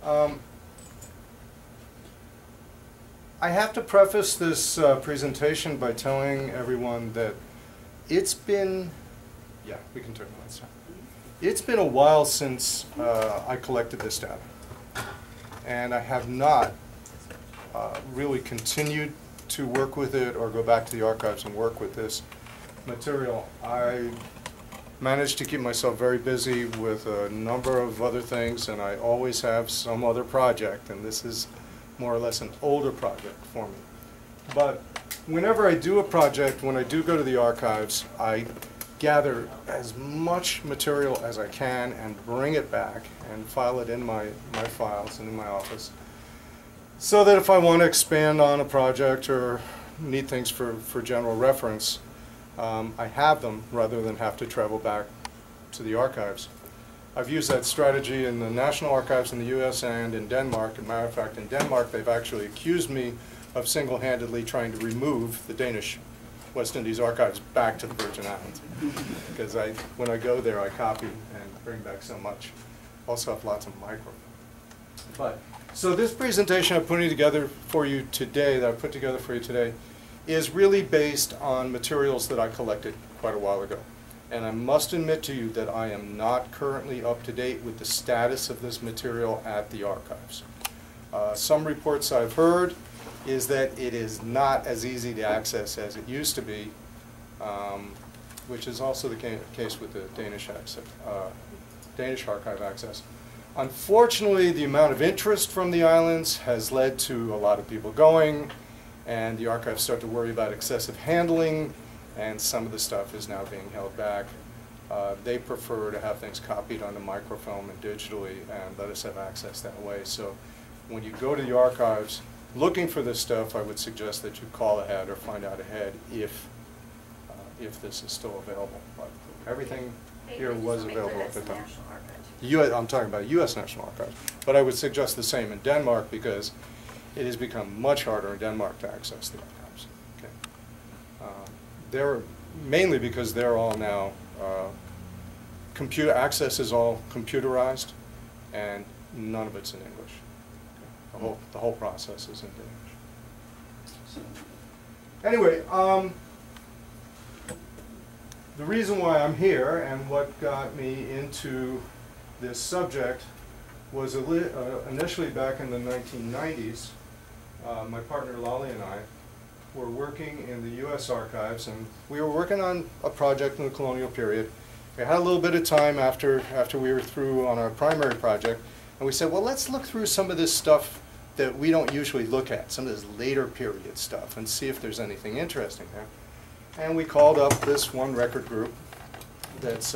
I have to preface this presentation by telling everyone that it's been, yeah, we can turn the lights on. It's been a while since I collected this data, and I have not really continued to work with it or go back to the archives and work with this material. I managed to keep myself very busy with a number of other things, and I always have some other project, and this is more or less an older project for me. But whenever I do a project, when I do go to the archives, I gather as much material as I can and bring it back and file it in my files and in my office, so that if I want to expand on a project or need things for general reference, I have them rather than have to travel back to the archives. I've used that strategy in the National Archives in the US and in Denmark. As a matter of fact, in Denmark, they've actually accused me of single-handedly trying to remove the Danish West Indies archives back to the Virgin Islands. Because when I go there, I copy and bring back so much. Also have lots of microfilm. So this presentation I'm putting together for you today, that I put together for you today, is really based on materials that I collected quite a while ago. And I must admit to you that I am not currently up to date with the status of this material at the archives. Some reports I've heard is that it is not as easy to access as it used to be, which is also the case with the Danish archive access. Unfortunately, the amount of interest from the islands has led to a lot of people going, and the archives start to worry about excessive handling, and some of the stuff is now being held back. They prefer to have things copied onto microfilm and digitally and let us have access that way. So when you go to the archives looking for this stuff, I would suggest that you call ahead or find out ahead if this is still available. But everything here was available at the time. I'm talking about U.S. National Archives, but I would suggest the same in Denmark because it has become much harder in Denmark to access the archives. Okay. They're mainly because they're all now computer access is all computerized, and none of it's in English. Okay. The whole process is in Danish. Anyway, the reason why I'm here and what got me into this subject was initially back in the 1990s. My partner Lolly and I were working in the U.S. archives, and we were working on a project in the colonial period. We had a little bit of time after we were through on our primary project, and we said, well, let's look through some of this stuff that we don't usually look at, some of this later period stuff, and see if there's anything interesting there. And we called up this one record group that's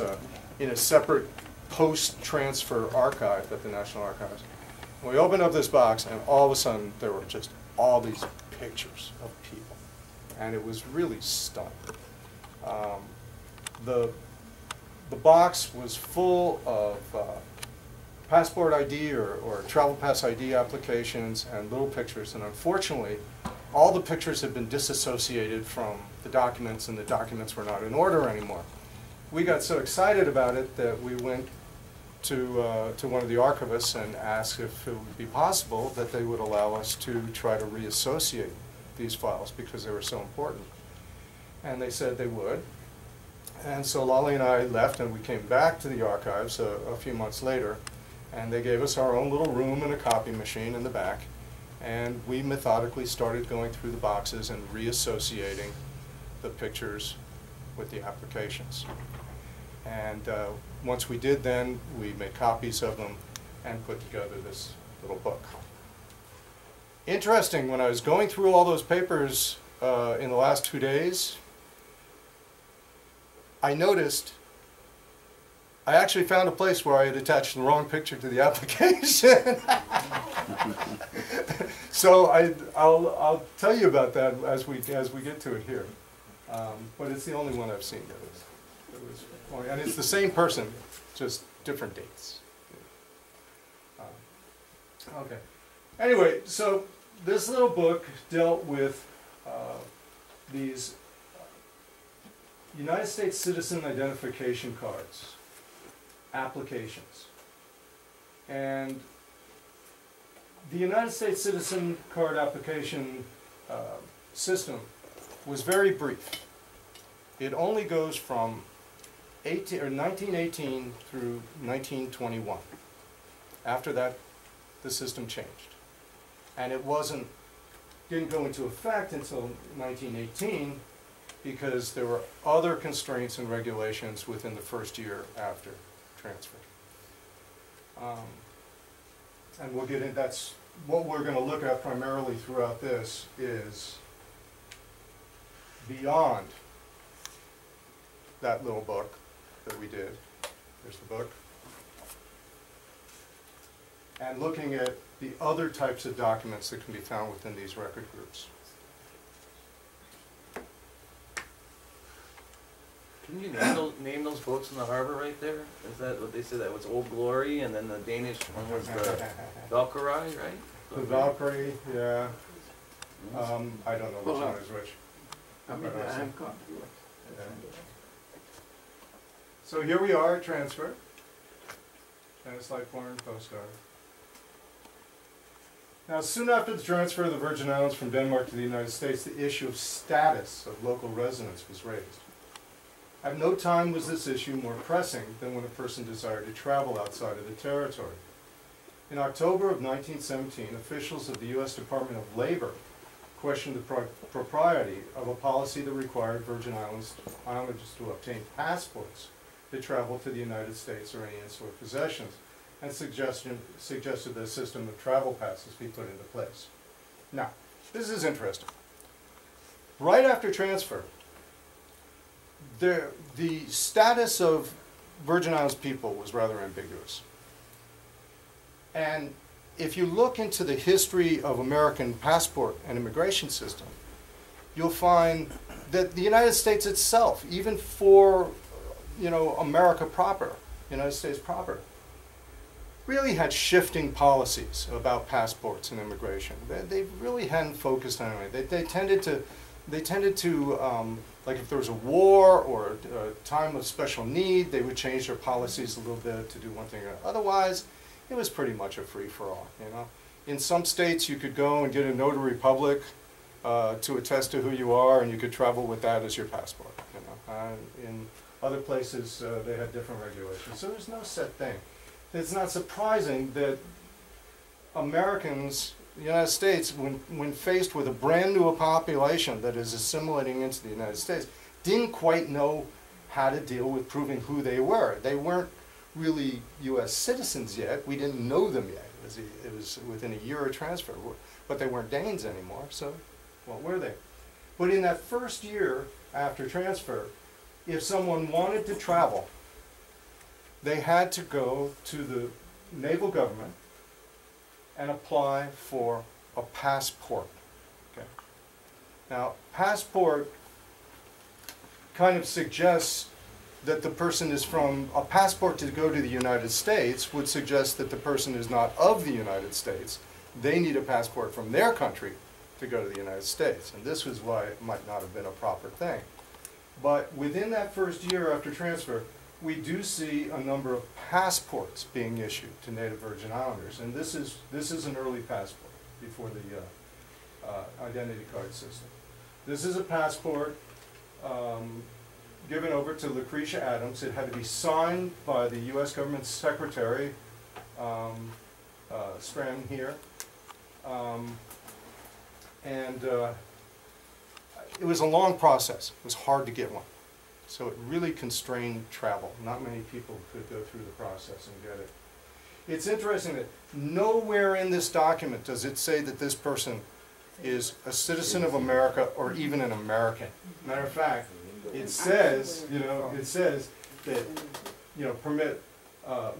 in a separate post-transfer archive at the National Archives. And we opened up this box, and all of a sudden there were just all these pictures of people, and it was really stunning. The box was full of passport ID or travel pass ID applications and little pictures, and unfortunately all the pictures had been disassociated from the documents, and the documents were not in order anymore. We got so excited about it that we went to one of the archivists and asked if it would be possible that they would allow us to try to reassociate these files because they were so important. And they said they would. And so Lolly and I left, and we came back to the archives a few months later, and they gave us our own little room and a copy machine in the back, and we methodically started going through the boxes and reassociating the pictures with the applications. And once we did, then we made copies of them and put together this little book. Interesting, when I was going through all those papers in the last 2 days, I noticed I actually found a place where I had attached the wrong picture to the application. So I'll tell you about that as we get to it here. But it's the only one I've seen that was and it's the same person, just different dates. Okay. Anyway, so this little book dealt with these United States Citizen Identification Cards, applications. And The United States citizen card application system was very brief. It only goes from 1918 through 1921. After that, the system changed. And it didn't go into effect until 1918 because there were other constraints and regulations within the first year after transfer. And we'll get in, that's what we're going to look at primarily throughout this is beyond that little book that we did. There's the book. And looking at the other types of documents that can be found within these record groups. Can you name those boats in the harbor right there? Is that what they said? That was Old Glory, and then the Danish one was the Valkyrie, right? The Valkyrie, yeah. I don't know which one is which. Yeah. So here we are at transfer. And it's like foreign postcard. Now, soon after the transfer of the Virgin Islands from Denmark to the United States, the issue of status of local residence was raised. At no time was this issue more pressing than when a person desired to travel outside of the territory. In October of 1917, officials of the U.S. Department of Labor questioned the propriety of a policy that required Virgin Islanders to obtain passports to travel to the United States or any insular possessions, and suggested that a system of travel passes be put into place. Now, this is interesting. Right after transfer, the status of Virgin Islands people was rather ambiguous. And if you look into the history of American passport and immigration system, you'll find that the United States itself, even for America proper, United States proper, really had shifting policies about passports and immigration. They really hadn't focused on it. They tended to, like if there was a war or a time of special need, they would change their policies a little bit to do one thing or another. Otherwise, it was pretty much a free-for-all, In some states, you could go and get a notary public to attest to who you are, and you could travel with that as your passport, In other places, they had different regulations. So there's no set thing. It's not surprising that Americans, the United States, when faced with a brand new population that is assimilating into the United States, didn't quite know how to deal with proving who they were. They weren't really U.S. citizens yet. We didn't know them yet. It was within a year of transfer. But they weren't Danes anymore, so what were they? But in that first year after transfer, if someone wanted to travel, they had to go to the naval government and apply for a passport. Okay. Now, passport kind of suggests that the person is from, a passport to go to the United States would suggest that the person is not of the United States. They need a passport from their country to go to the United States. And this was why it might not have been a proper thing. But within that first year after transfer, we do see a number of passports being issued to Native Virgin Islanders. And this is an early passport before the identity card system. This is a passport given over to Lucretia Adams. It had to be signed by the U.S. government secretary, Stratton here. It was a long process. It was hard to get one. So it really constrained travel. Not many people could go through the process and get it. It's interesting that nowhere in this document does it say that this person is a citizen of America or even an American. Matter of fact, it says, that, permit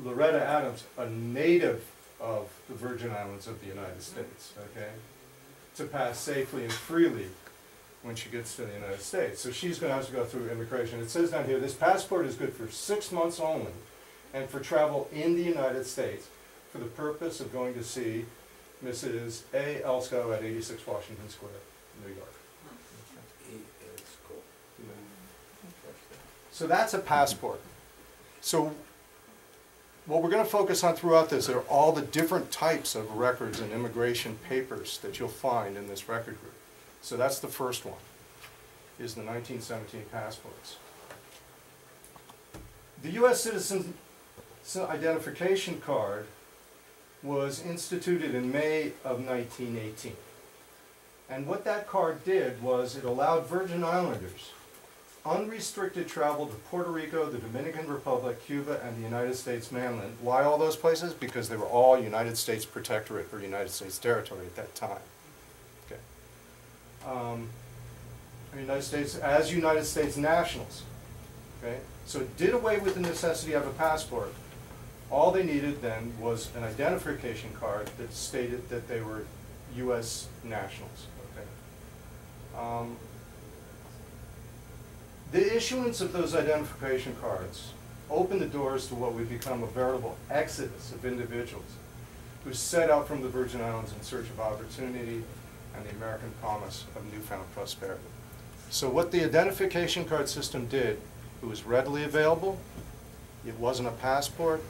Loretta Adams, a native of the Virgin Islands of the United States, okay, to pass safely and freely when she gets to the United States. So she's going to have to go through immigration. It says down here, this passport is good for 6 months only and for travel in the United States for the purpose of going to see Mrs. A. Elsko at 86 Washington Square, New York. So that's a passport. So what we're going to focus on throughout this are all the different types of records and immigration papers that you'll find in this record group. So that's the first one, is the 1917 passports. The U.S. Citizen Identification Card was instituted in May of 1918. And what that card did was it allowed Virgin Islanders unrestricted travel to Puerto Rico, the Dominican Republic, Cuba, and the United States mainland. Why all those places? Because they were all United States Protectorate or United States territory at that time. Okay. United States nationals. Okay. So it did away with the necessity of a passport. All they needed then was an identification card that stated that they were U.S. nationals. Okay. The issuance of those identification cards opened the doors to what would become a veritable exodus of individuals who set out from the Virgin Islands in search of opportunity and the American promise of newfound prosperity. So what the identification card system did, it was readily available, it wasn't a passport,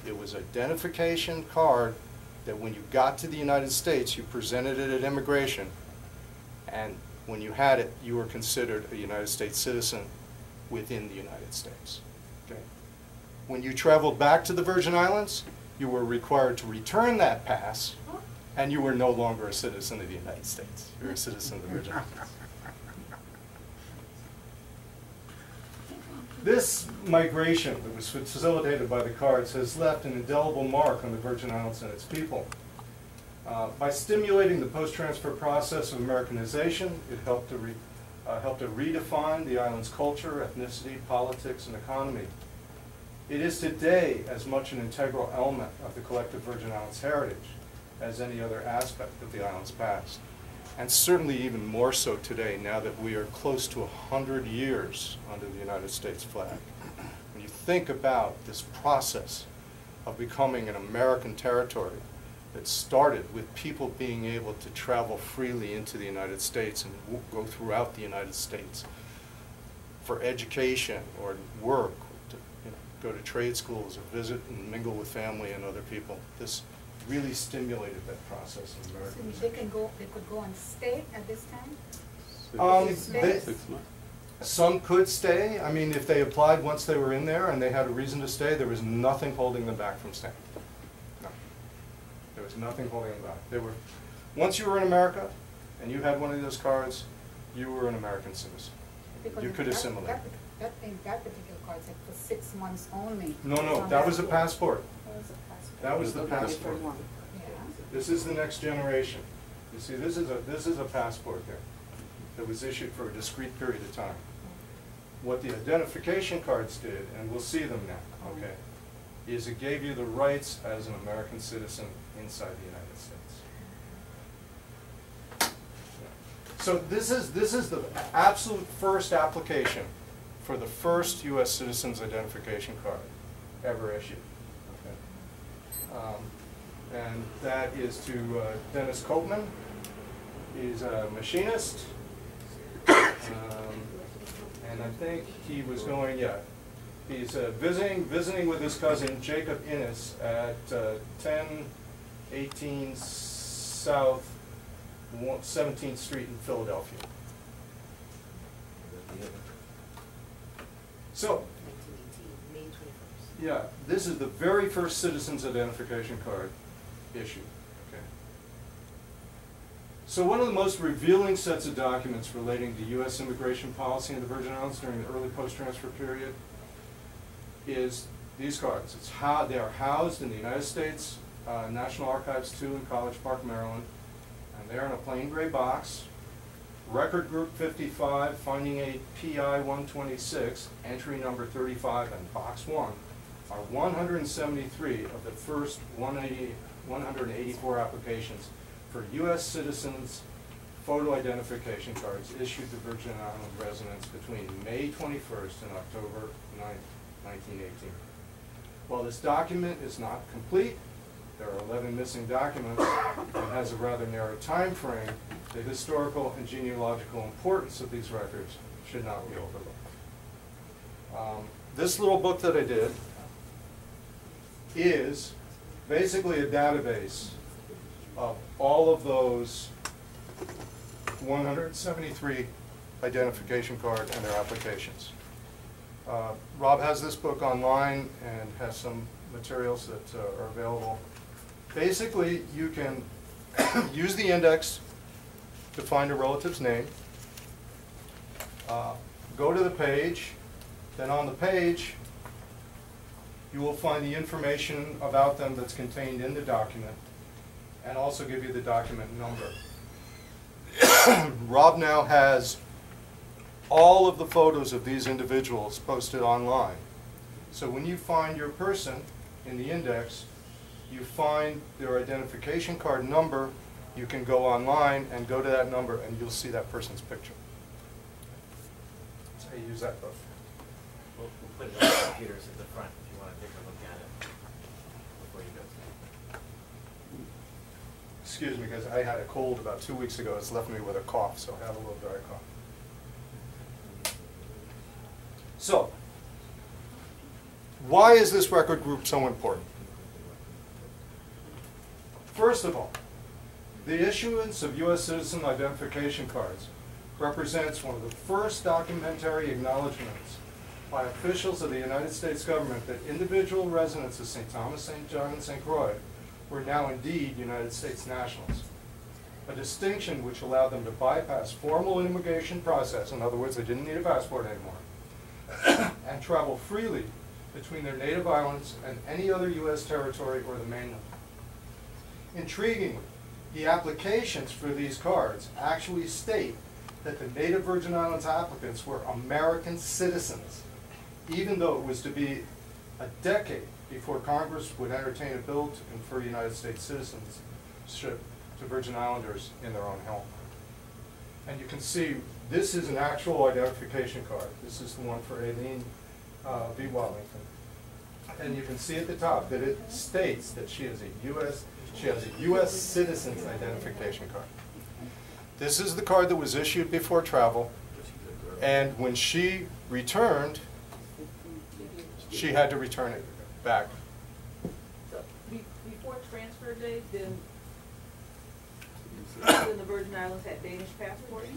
it was an identification card that when you got to the United States, you presented it at immigration, and when you had it, you were considered a United States citizen within the United States. Okay. When you traveled back to the Virgin Islands, you were required to return that pass, and you were no longer a citizen of the United States. You were a citizen of the Virgin Islands. This migration that was facilitated by the cards has left an indelible mark on the Virgin Islands and its people. By stimulating the post-transfer process of Americanization, it helped to redefine the island's culture, ethnicity, politics, and economy. It is today as much an integral element of the collective Virgin Islands heritage as any other aspect of the island's past. And certainly even more so today, now that we are close to 100 years under the United States flag. When you think about this process of becoming an American territory that started with people being able to travel freely into the United States and go throughout the United States for education or work, to, go to trade schools or visit and mingle with family and other people. This really stimulated that process in America. So they could go and stay at this time? 6 months. Some could stay. I mean, if they applied once they were in there and they had a reason to stay, there was nothing holding them back from staying. No. There was nothing holding them back. They were, once you were in America and you had one of those cards, you were an American citizen. Because you could assimilate. That particular card said for 6 months only. No, that was a passport. That was a passport. That was the passport. Yeah. This is the next generation. You see, this is a passport here that was issued for a discrete period of time. What the identification cards did, and we'll see them now, okay, is it gave you the rights as an American citizen inside the United States. So this is the absolute first application for the first U.S. Citizens Identification Card ever issued. Okay. And that is to Dennis Copeman. He's a machinist. And I think he was going, he's visiting with his cousin Jacob Innes at 1018 South 17th Street in Philadelphia. So, yeah, this is the very first citizen's identification card issued. Okay. So one of the most revealing sets of documents relating to U.S. immigration policy in the Virgin Islands during the early post-transfer period is these cards. It's how they are housed in the United States National Archives 2 in College Park, Maryland, and they're in a plain gray box. Record Group 55, Finding Aid PI 126, entry number 35, and Box 1 are 173 of the first 184 applications for U.S. citizens photo identification cards issued to Virgin Island residents between May 21st and October 9th, 1918. While this document is not complete, there are 11 missing documents, and has a rather narrow time frame, the historical and genealogical importance of these records should not be overlooked. This little book that I did is basically a database of all of those 173 identification cards and their applications. Rob has this book online and has some materials that are available. Basically, you can use the index to find a relative's name. Go to the page, then on the page, you will find the information about them that's contained in the document, and also give you the document number. Rob now has all of the photos of these individuals posted online. So when you find your person in the index, you find their identification card number, you can go online and go to that number and you'll see that person's picture. That's how you use that book. We'll put it on the computers at the front if you want to take a look at it before you go. Excuse me, because I had a cold about 2 weeks ago. It's left me with a cough, so I have a little dry cough. So, why is this record group so important? First of all, the issuance of U.S. citizen identification cards represents one of the first documentary acknowledgments by officials of the United States government that individual residents of St. Thomas, St. John, and St. Croix were now indeed United States nationals. A distinction which allowed them to bypass formal immigration process, in other words, they didn't need a passport anymore, and travel freely between their native islands and any other U.S. territory or the mainland. Intriguingly, the applications for these cards actually state that the native Virgin Islands applicants were American citizens, even though it was to be a decade before Congress would entertain a bill to confer United States citizenship to Virgin Islanders in their own home. And you can see this is an actual identification card. This is the one for Aileen B. Wellington. And you can see at the top that it states that she has a U.S. citizen's identification card. This is the card that was issued before travel, and when she returned, she had to return it back. So before transfer day, then the Virgin Islands had Danish passports?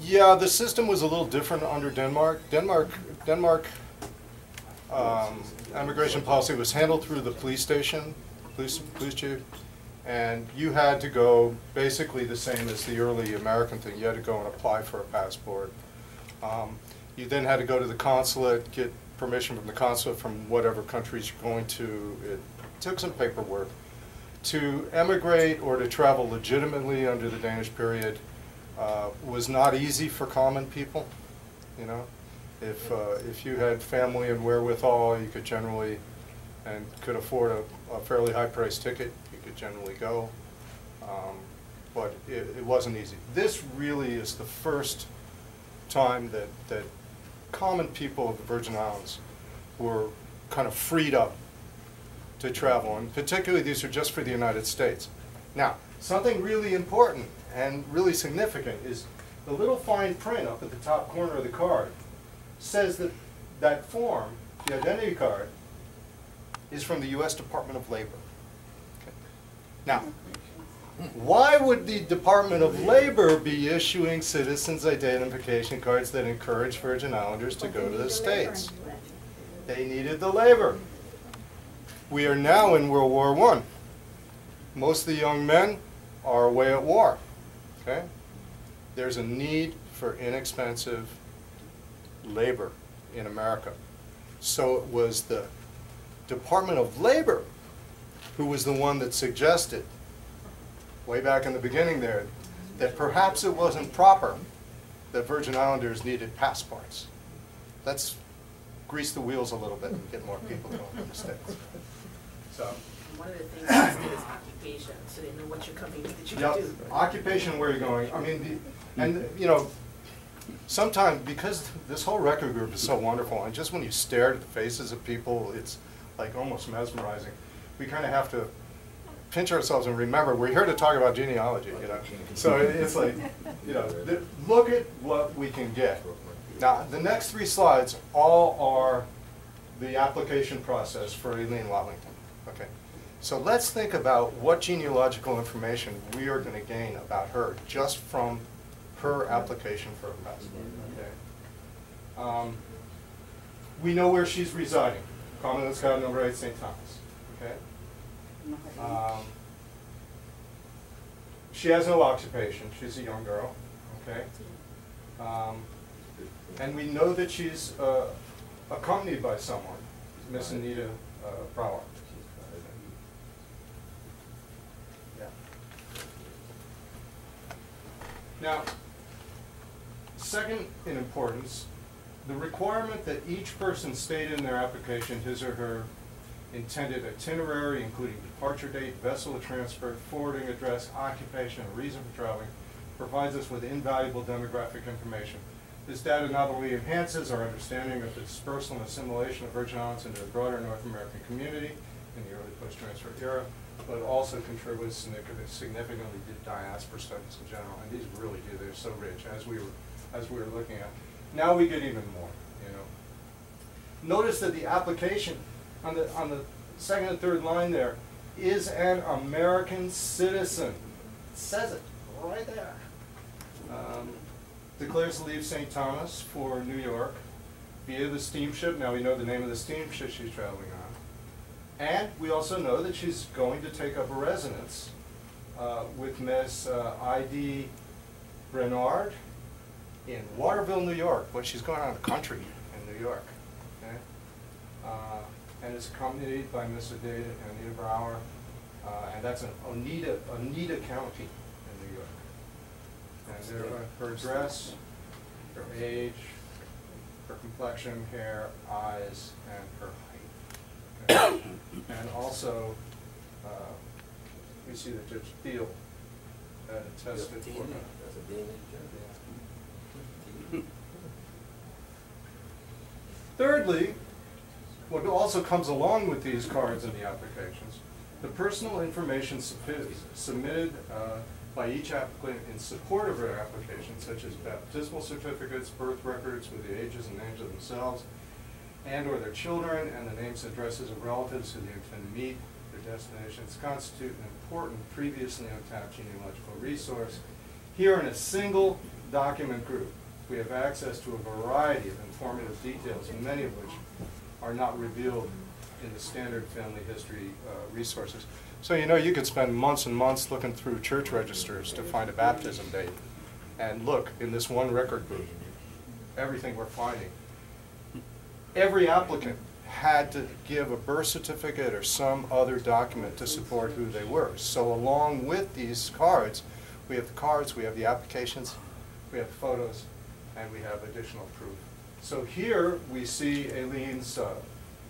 Yeah, the system was a little different under Denmark. Denmark immigration policy was handled through the police station, police chief, and you had to go basically the same as the early American thing. You had to go and apply for a passport. You then had to go to the consulate, get permission from the consulate from whatever countries you're going to. It took some paperwork. To emigrate or to travel legitimately under the Danish period was not easy for common people, you know. If you had family and wherewithal, you could generally, and could afford a fairly high-priced ticket, you could generally go. But it wasn't easy. This really is the first time that common people of the Virgin Islands were kind of freed up to travel, and particularly these are just for the United States. Now, something really important and really significant is the little fine print up at the top corner of the card says that that form, the identity card, is from the U.S. Department of Labor. Okay. Now, why would the Department of Labor be issuing citizens' identification cards that encourage Virgin Islanders to go to the States? They needed the labor. We are now in World War I. Most of the young men are away at war. Okay? There's a need for inexpensive labor in America. So it was the Department of Labor who was the one that suggested, way back in the beginning there, that perhaps it wasn't proper that Virgin Islanders needed passports. Let's grease the wheels a little bit and get more people going to the States. So, One of the things listed is occupation, so they know what you're coming, that you yep, can do. occupation, where you're going. I mean, and you know, sometimes because this whole record group is so wonderful, and just when you stare at the faces of people, it's like almost mesmerizing. We kind of have to pinch ourselves and remember we're here to talk about genealogy, you know. So it's like, you know, look at what we can get. Now, the next 3 slides all are the application process for Eileen Watlington. Okay. So let's think about what genealogical information we are going to gain about her just from her application for a passport. Okay. We know where she's residing. Commonwealth Scout number 8, St. Thomas. Okay. She has no occupation. She's a young girl. Okay. And we know that she's accompanied by someone, Miss Anita Brower. Yeah. Now, second in importance, the requirement that each person state in their application his or her intended itinerary, including departure date, vessel of transfer, forwarding address, occupation, and reason for traveling, provides us with invaluable demographic information. This data not only enhances our understanding of the dispersal and assimilation of Virgin Islands into the broader North American community in the early post-transfer era, but also contributes significantly to diaspora studies in general. And these really do; they're so rich, as we were looking at. Now we get even more. You know, notice that the application on the second and third line there is an American citizen. It says it right there. Declares to leave St. Thomas for New York via the steamship. Now we know the name of the steamship she's traveling on. And we also know that she's going to take up a residence with Miss I.D. Brenard in Waterville, New York. Well, she's going out of the country in New York. Okay? And is accompanied by Miss Anita Brower, and that's in Oneida County in New York. And there her address, her age, her complexion, hair, eyes, and her height. Okay. And also, we see that Judge Thiel had attested for her. That's a Danish judge. Thirdly, what also comes along with these cards and the applications, the personal information submitted by each applicant in support of their application, such as baptismal certificates, birth records with the ages and names of themselves and or their children, and the names and addresses of relatives who they intend to meet, their destinations, constitute an important previously untapped genealogical resource. Here in a single document group, we have access to a variety of informative details, and many of which are not revealed in the standard family history resources. So you know, you could spend months and months looking through church registers to find a baptism date. And look, in this one record book, everything we're finding. Every applicant had to give a birth certificate or some other document to support who they were. So along with these cards, we have the applications, we have photos, and we have additional proof. So here we see Aileen's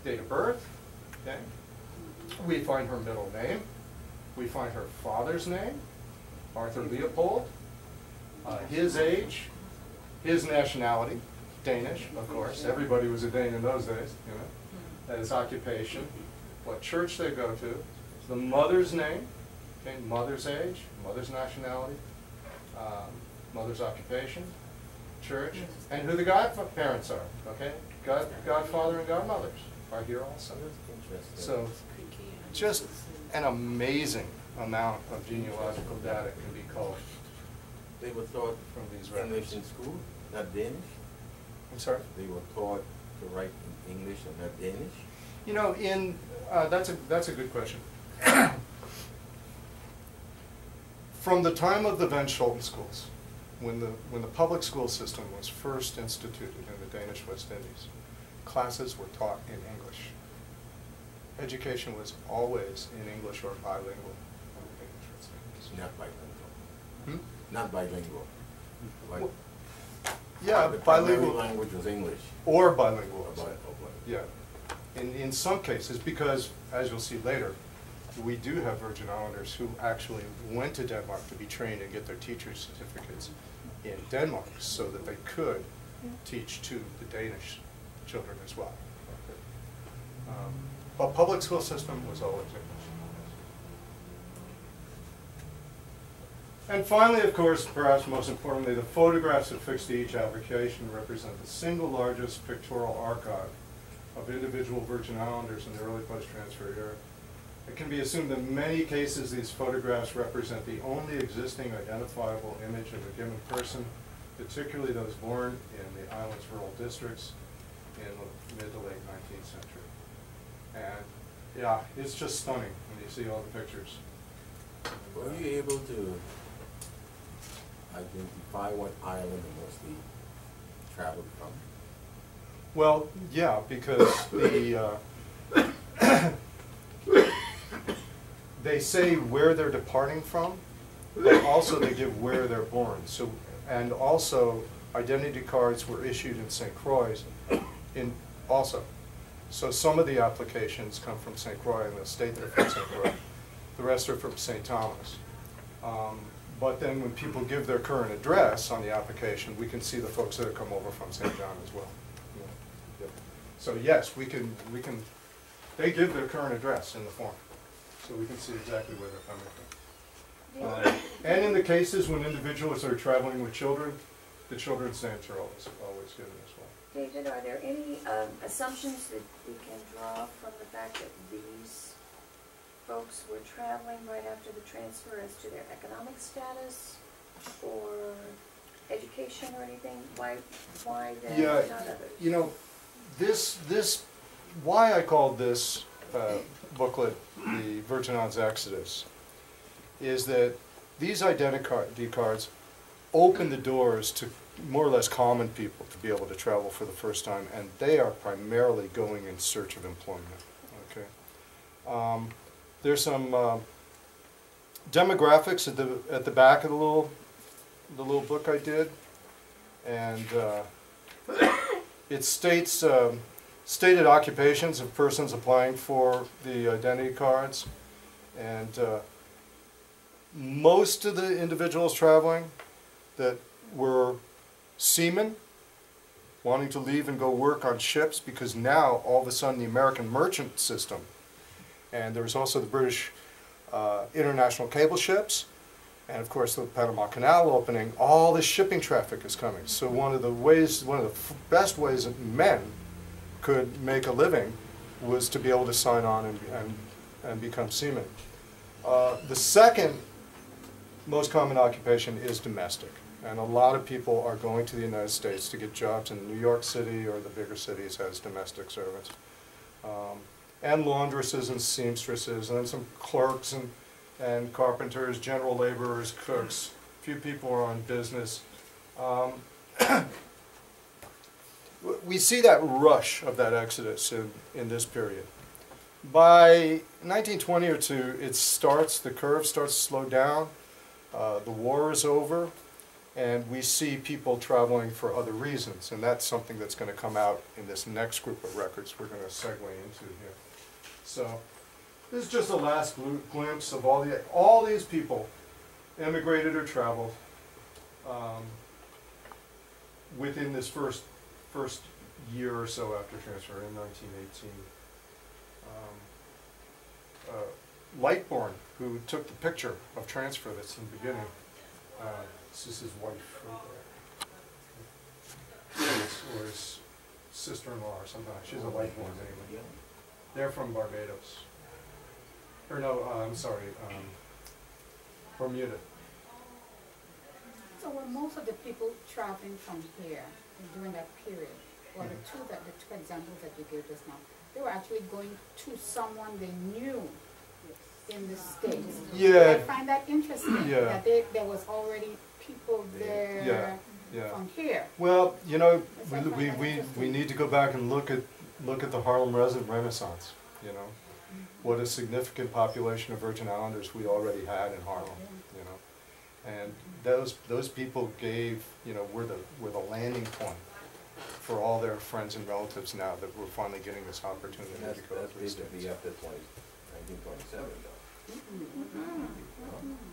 date of birth. Okay. We find her middle name. We find her father's name, Arthur Leopold, his age, his nationality, Danish, of course. Everybody was a Dane in those days, you know. His occupation, what church they go to, the mother's name, okay, mother's age, mother's nationality, mother's occupation, church, and who the godparents are, okay? Godfather and godmothers are here also. So just an amazing amount of genealogical data can be culled They were taught from these English records. in school, not Danish. I'm sorry? They were taught to write in English and not Danish. You know, that's a good question. From the time of the Van Schulten schools, when the public school system was first instituted in the Danish West Indies, classes were taught in English. Education was always in English or bilingual. Not bilingual. Hmm? Not bilingual. Well, yeah, the primary bilingual. language was English. Or bilingual. Or bilingual. Yeah. In some cases, because, as you'll see later, we do have Virgin Islanders who actually went to Denmark to be trained and get their teacher's certificates in Denmark so that they could teach to the Danish children as well. But public school system was always English. And finally, of course, perhaps most importantly, the photographs affixed to each application represent the single largest pictorial archive of individual Virgin Islanders in the early post-transfer era. It can be assumed that in many cases these photographs represent the only existing identifiable image of a given person, particularly those born in the island's rural districts in the mid to late 19th century. And yeah, it's just stunning when you see all the pictures. Were you able to identify what island it mostly traveled from? Well, yeah, because they say where they're departing from, but also they give where they're born. So, and also identity cards were issued in St. Croix also. So some of the applications come from St. Croix and the state they're from St. Croix. The rest are from St. Thomas. But then when people give their current address on the application, we can see the folks that have come over from St. John as well. Yeah. Yep. So yes, we can, they give their current address in the form. So we can see exactly where they're coming from. And in the cases when individuals are traveling with children, the children's names are always given as well. David, are there any assumptions that we can draw from the fact that these folks were traveling right after the transfer as to their economic status or education or anything? Why then not others? You know, why I called this booklet the Virgin Islands Exodus is that these identity cards open the doors to more or less common people to be able to travel for the first time, and they are primarily going in search of employment. Okay. There's some demographics at the back of the little book I did, and it states stated occupations of persons applying for the identity cards, and most of the individuals traveling that were seamen wanting to leave and go work on ships, because now all of a sudden the American merchant system, and there's also the British international cable ships, and of course the Panama Canal opening, all this shipping traffic is coming. So one of the best ways that men could make a living was to be able to sign on and become seamen. The second most common occupation is domestic. And a lot of people are going to the United States to get jobs in New York City or the bigger cities as domestic servants. And laundresses and seamstresses, and then some clerks and carpenters, general laborers, cooks. A few people are on business. We see that rush of that exodus in this period. By 1920 or two, the curve starts to slow down. The war is over. And we see people traveling for other reasons, and that's something that's going to come out in this next group of records we're going to segue into here. So this is just a last glimpse of all these people emigrated or traveled within this first year or so after transfer in 1918. Lightbourne, who took the picture of transfer that's in the beginning. This is his wife right there. Or his sister-in-law or something. She's a Lightbourne anyway. They're from Barbados. Or no, I'm sorry, Bermuda. So were most of the people traveling from here during that period, or the two examples that you gave just now, they were actually going to someone they knew in the States? Yeah. I find that interesting, Yeah. that there was already people there from here. Well, you know, we need to go back and look at the Harlem Renaissance. You know, what a significant population of Virgin Islanders we already had in Harlem. You know, and those people were the landing point for all their friends and relatives now that we're finally getting this opportunity to go That's to the States. basically after 1927 though.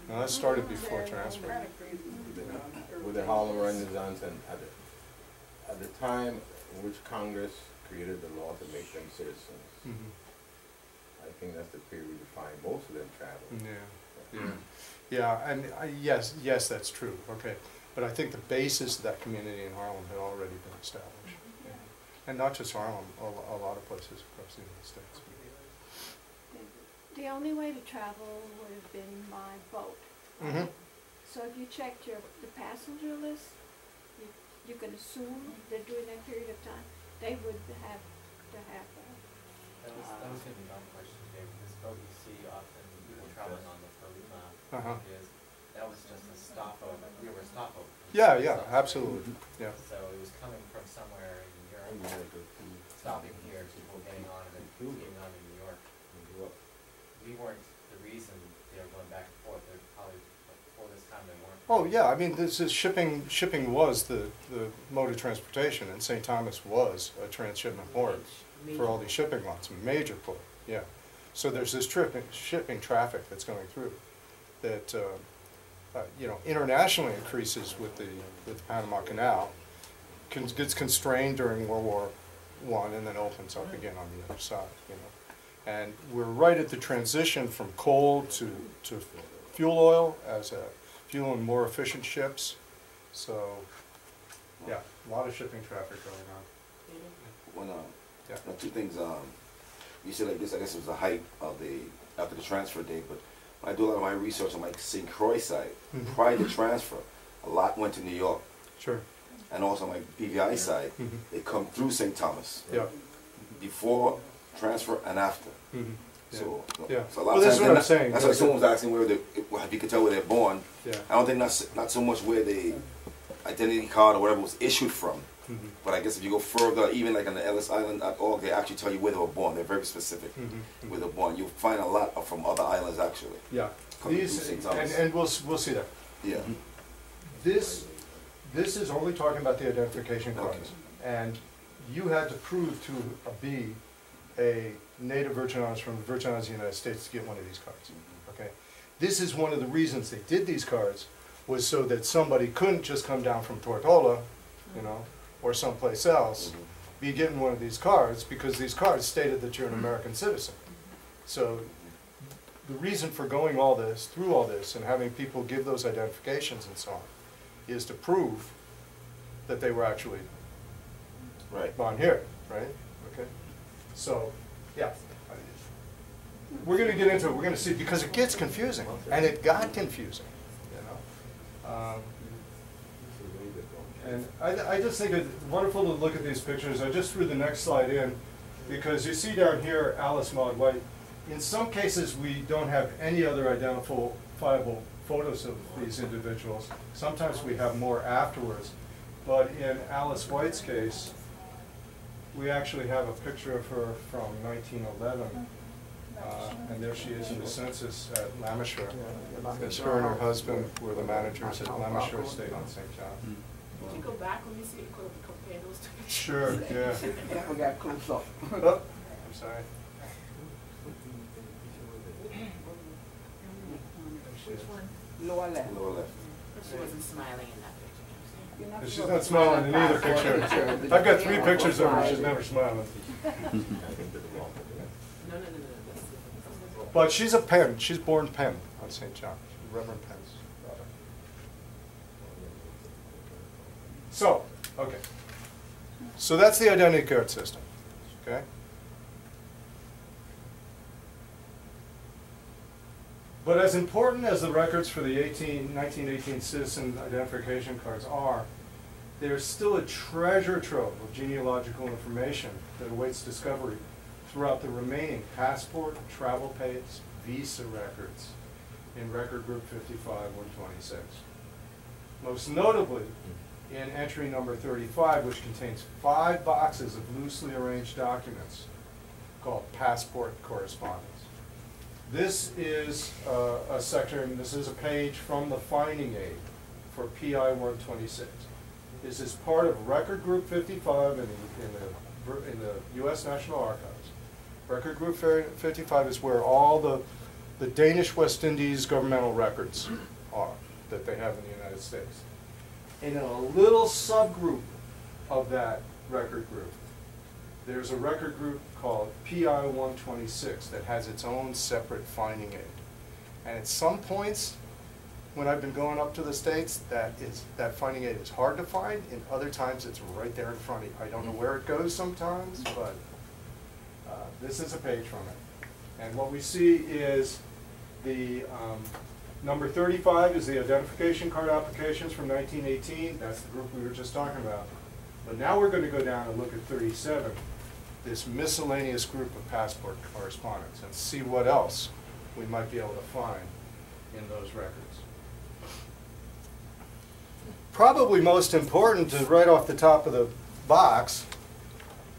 No, that started before transfer. With the Harlem Renaissance, and at the time in which Congress created the law to make them citizens, I think that's the period we find most of them traveling. Yeah, and yes, that's true. Okay, but I think the basis of that community in Harlem had already been established. And not just Harlem, a lot of places across the United States. The only way to travel would have been by boat. Mm-hmm. So if you checked the passenger list, you can assume that during that period of time, they would have to have That was gonna be my question, David. This boat you see often people traveling on the Palima, is that was just a stopover. We were a stopover. Yeah, yeah, absolutely. Yeah. So it was coming from somewhere in Europe, stopping here, people getting on and then getting on in New York. We weren't the reason they were going back and forth. They're probably before this time they weren't. Oh yeah, I mean, this is shipping. Shipping was the mode of transportation, and St. Thomas was a transshipment port for all these shipping lots, a major port. Yeah. So there's this shipping traffic that's going through that you know, internationally increases with the Panama Canal. Gets constrained during World War I and then opens up again on the other side. You know. And we're right at the transition from coal to fuel oil as a fuel in more efficient ships. So, yeah, a lot of shipping traffic going on. When, Yeah. two things, you said like this, I guess it was the height of after the transfer date, but when I do a lot of my research on like St. Croix side, prior to transfer, a lot went to New York. Sure. And also my BVI side, they come through St. Thomas. Yeah. Before transfer and after. So, Yeah. so a lot Well, of this is times, what I'm saying. that's why someone was asking where if you could tell where they're born. Yeah. I don't think that's not so much where the identity card or whatever was issued from. But I guess if you go further, even like on the Ellis Island, they actually tell you where they were born. They're very specific where they're born. You'll find a lot from other islands actually. Yeah. Coming These, through St. Thomas. and we'll see that. Yeah. This is only talking about the identification cards. And you had to prove to be a native Virgin Islands from the Virgin Islands of the United States to get one of these cards. Okay? This is one of the reasons they did these cards, was so that somebody couldn't just come down from Tortola, you know, or someplace else, be getting one of these cards, because these cards stated that you're an American citizen. So the reason for going through all this, and having people give those identifications and so on, is to prove that they were actually born here, right? Okay. So, yeah. We're going to get into it. We're going to see, because it gets confusing, and it got confusing, you know. And I just think it's wonderful to look at these pictures. I just threw the next slide in, because you see down here Alice Maud White. In some cases, we don't have any other identifiable photos of these individuals. Sometimes we have more afterwards. But in Alice White's case, we actually have a picture of her from 1911. And there she is in the census at Lameshore. Because her and her husband were the managers at Lameshore Estate on St. John. Could you go back when you see compare those two pictures? Sure, yeah. I got close up. Oh, I'm sorry. Which one? Lower left. Lower left. She wasn't smiling in that picture. You're not She's supposed not to smiling in smile either at picture. passport. I've got 3 pictures of her, she's never smiling. No. That's But she's a Penn, she's born Penn on St. John, Reverend Penn's daughter. So, okay. So that's the identity card system, okay? But as important as the records for the 1918 citizen identification cards are, there's still a treasure trove of genealogical information that awaits discovery throughout the remaining passport, travel pays, visa records in record group 55-126. Most notably, in entry number 35, which contains 5 boxes of loosely arranged documents called passport correspondence. This is a section, this is a page from the finding aid for PI 126. This is part of record group 55 in the U.S. National Archives. Record group 55 is where all the Danish West Indies governmental records are that they have in the United States. And in a little subgroup of that record group, there's a record group called PI 126 that has its own separate finding aid. And at some points, when I've been going up to the States, that finding it is hard to find. In other times, it's right there in front of you. I don't know where it goes sometimes, but this is a page from it. And what we see is the number 35 is the identification card applications from 1918. That's the group we were just talking about. But now we're going to go down and look at 37, this miscellaneous group of passport correspondence, and see what else we might be able to find in those records. Probably most important is right off the top of the box,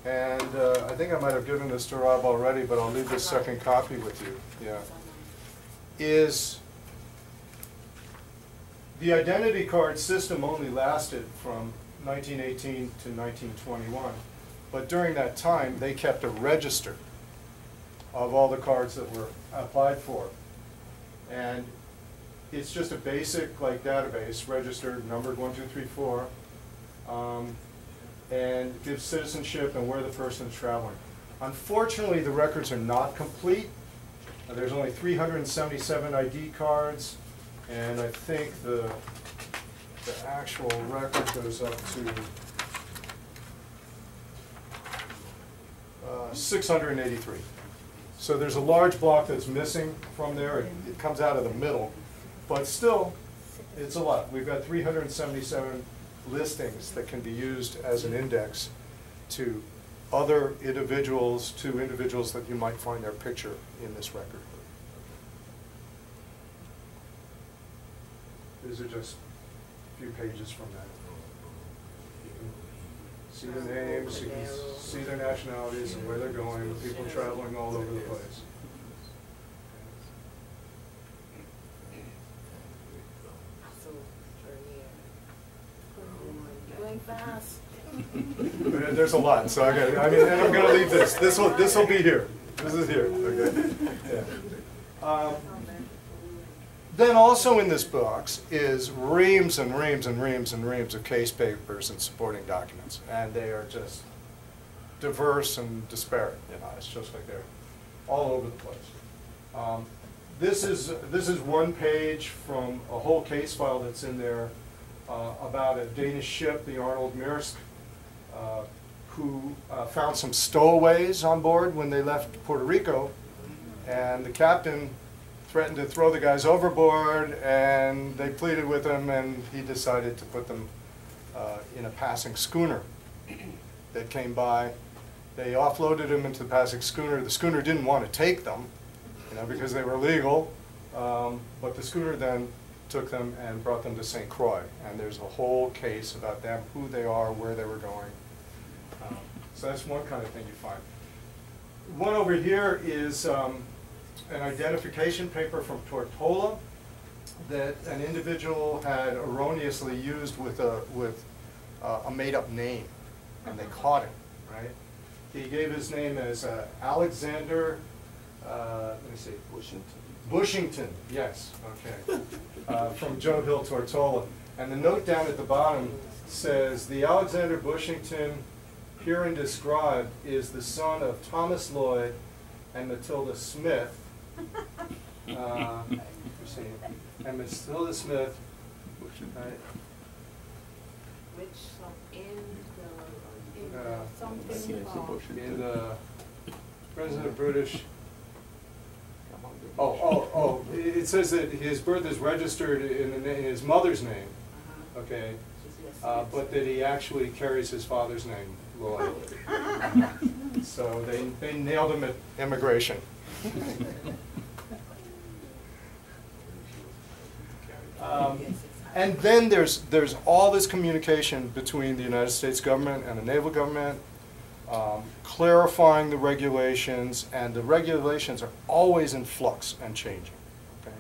and I think I might have given this to Rob already, but I'll leave this second copy with you. Yeah, is the identity card system only lasted from 1918 to 1921, but during that time they kept a register of all the cards that were applied for, and it's just a basic like database, registered, numbered 1, 2, 3, 4, and gives citizenship and where the person is traveling. Unfortunately, the records are not complete. There's only 377 ID cards, and I think the actual record goes up to 683. So there's a large block that's missing from there. It comes out of the middle. But still, it's a lot. We've got 377 listings that can be used as an index to other individuals, to individuals that you might find their picture in this record. These are just a few pages from that. You can see the names, you can see their nationalities and where they're going, people traveling all over the place. Going fast. There's a lot, so and I'm going to leave this. This will be here. This is here. Okay. Yeah. Then also in this box is reams and reams and reams and reams of case papers and supporting documents, and they are just diverse and disparate. You know, it's just like they're all over the place. This is one page from a whole case file that's in there about a Danish ship, the Arnold Maersk, who found some stowaways on board when they left Puerto Rico, and the captain threatened to throw the guys overboard, and they pleaded with him, and he decided to put them in a passing schooner that came by. They offloaded them into the passing schooner. The schooner didn't want to take them, you know, because they were illegal, but the schooner then took them and brought them to St. Croix, and there's a whole case about them, who they are, where they were going. So that's one kind of thing you find. One over here is an identification paper from Tortola that an individual had erroneously used with a made-up name, and they caught him, right? He gave his name as Alexander, let me see, Bushington, yes, okay, from Joe Hill Tortola. And the note down at the bottom says, the Alexander Bushington herein described is the son of Thomas Lloyd and Matilda Smith. And Matilda Smith, right? Which in the President British. It says that his birth is registered in his mother's name, okay, but that he actually carries his father's name, Lloyd. So they nailed him at immigration. And then there's all this communication between the United States government and the naval government, clarifying the regulations, and the regulations are always in flux and changing. Okay?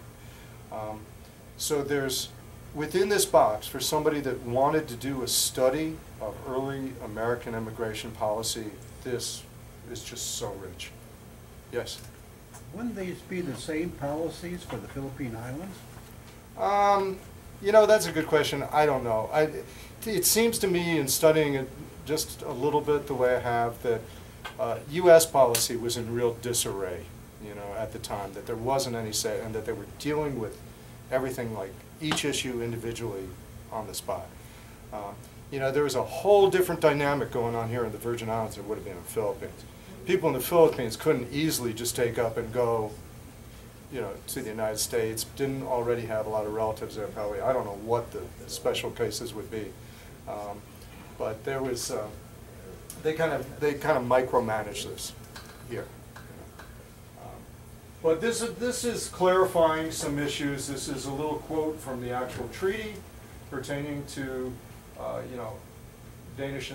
So there's, within this box, for somebody that wanted to do a study of early American immigration policy, this is just so rich. Yes? Wouldn't these be the same policies for the Philippine Islands? You know, that's a good question. I don't know. It seems to me, in studying it just a little bit the way I have, that U.S. policy was in real disarray, you know, at the time, that there wasn't any say, and that they were dealing with everything like each issue individually on the spot. You know, there was a whole different dynamic going on here in the Virgin Islands than would have been in the Philippines. People in the Philippines couldn't easily just take up and go, you know, to the United States, didn't already have a lot of relatives there probably. I don't know what the special cases would be. But there was, they kind of micromanaged this here. But this is clarifying some issues. This is a little quote from the actual treaty pertaining to, you know, Danish,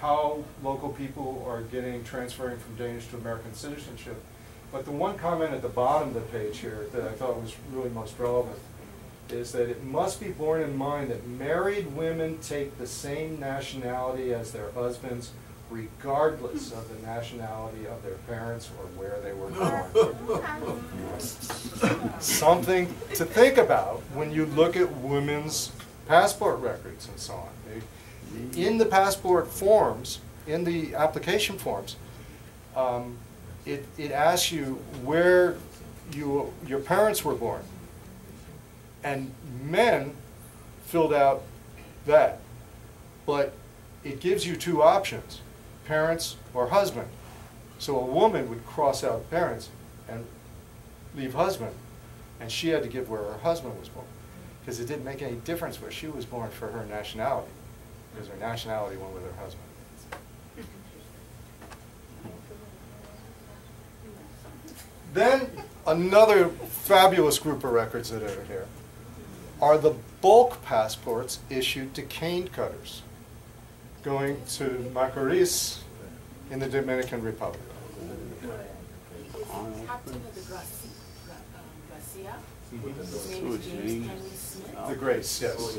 how local people are transferring from Danish to American citizenship. But the one comment at the bottom of the page here that I thought was really most relevant is that it must be borne in mind that married women take the same nationality as their husbands, regardless of the nationality of their parents or where they were born. Something to think about when you look at women's passport records and so on. In the passport forms, in the application forms, it asks you where your parents were born. And men filled out that. But it gives you two options, parents or husband. So a woman would cross out parents and leave husband. And she had to give where her husband was born. Because it didn't make any difference where she was born for her nationality. Because her nationality went with her husband. Then another fabulous group of records that are here are the bulk passports issued to cane cutters going to Macorís in the Dominican Republic. Captain of the Gracia. His name is James Henry Smith. The Grace, yes.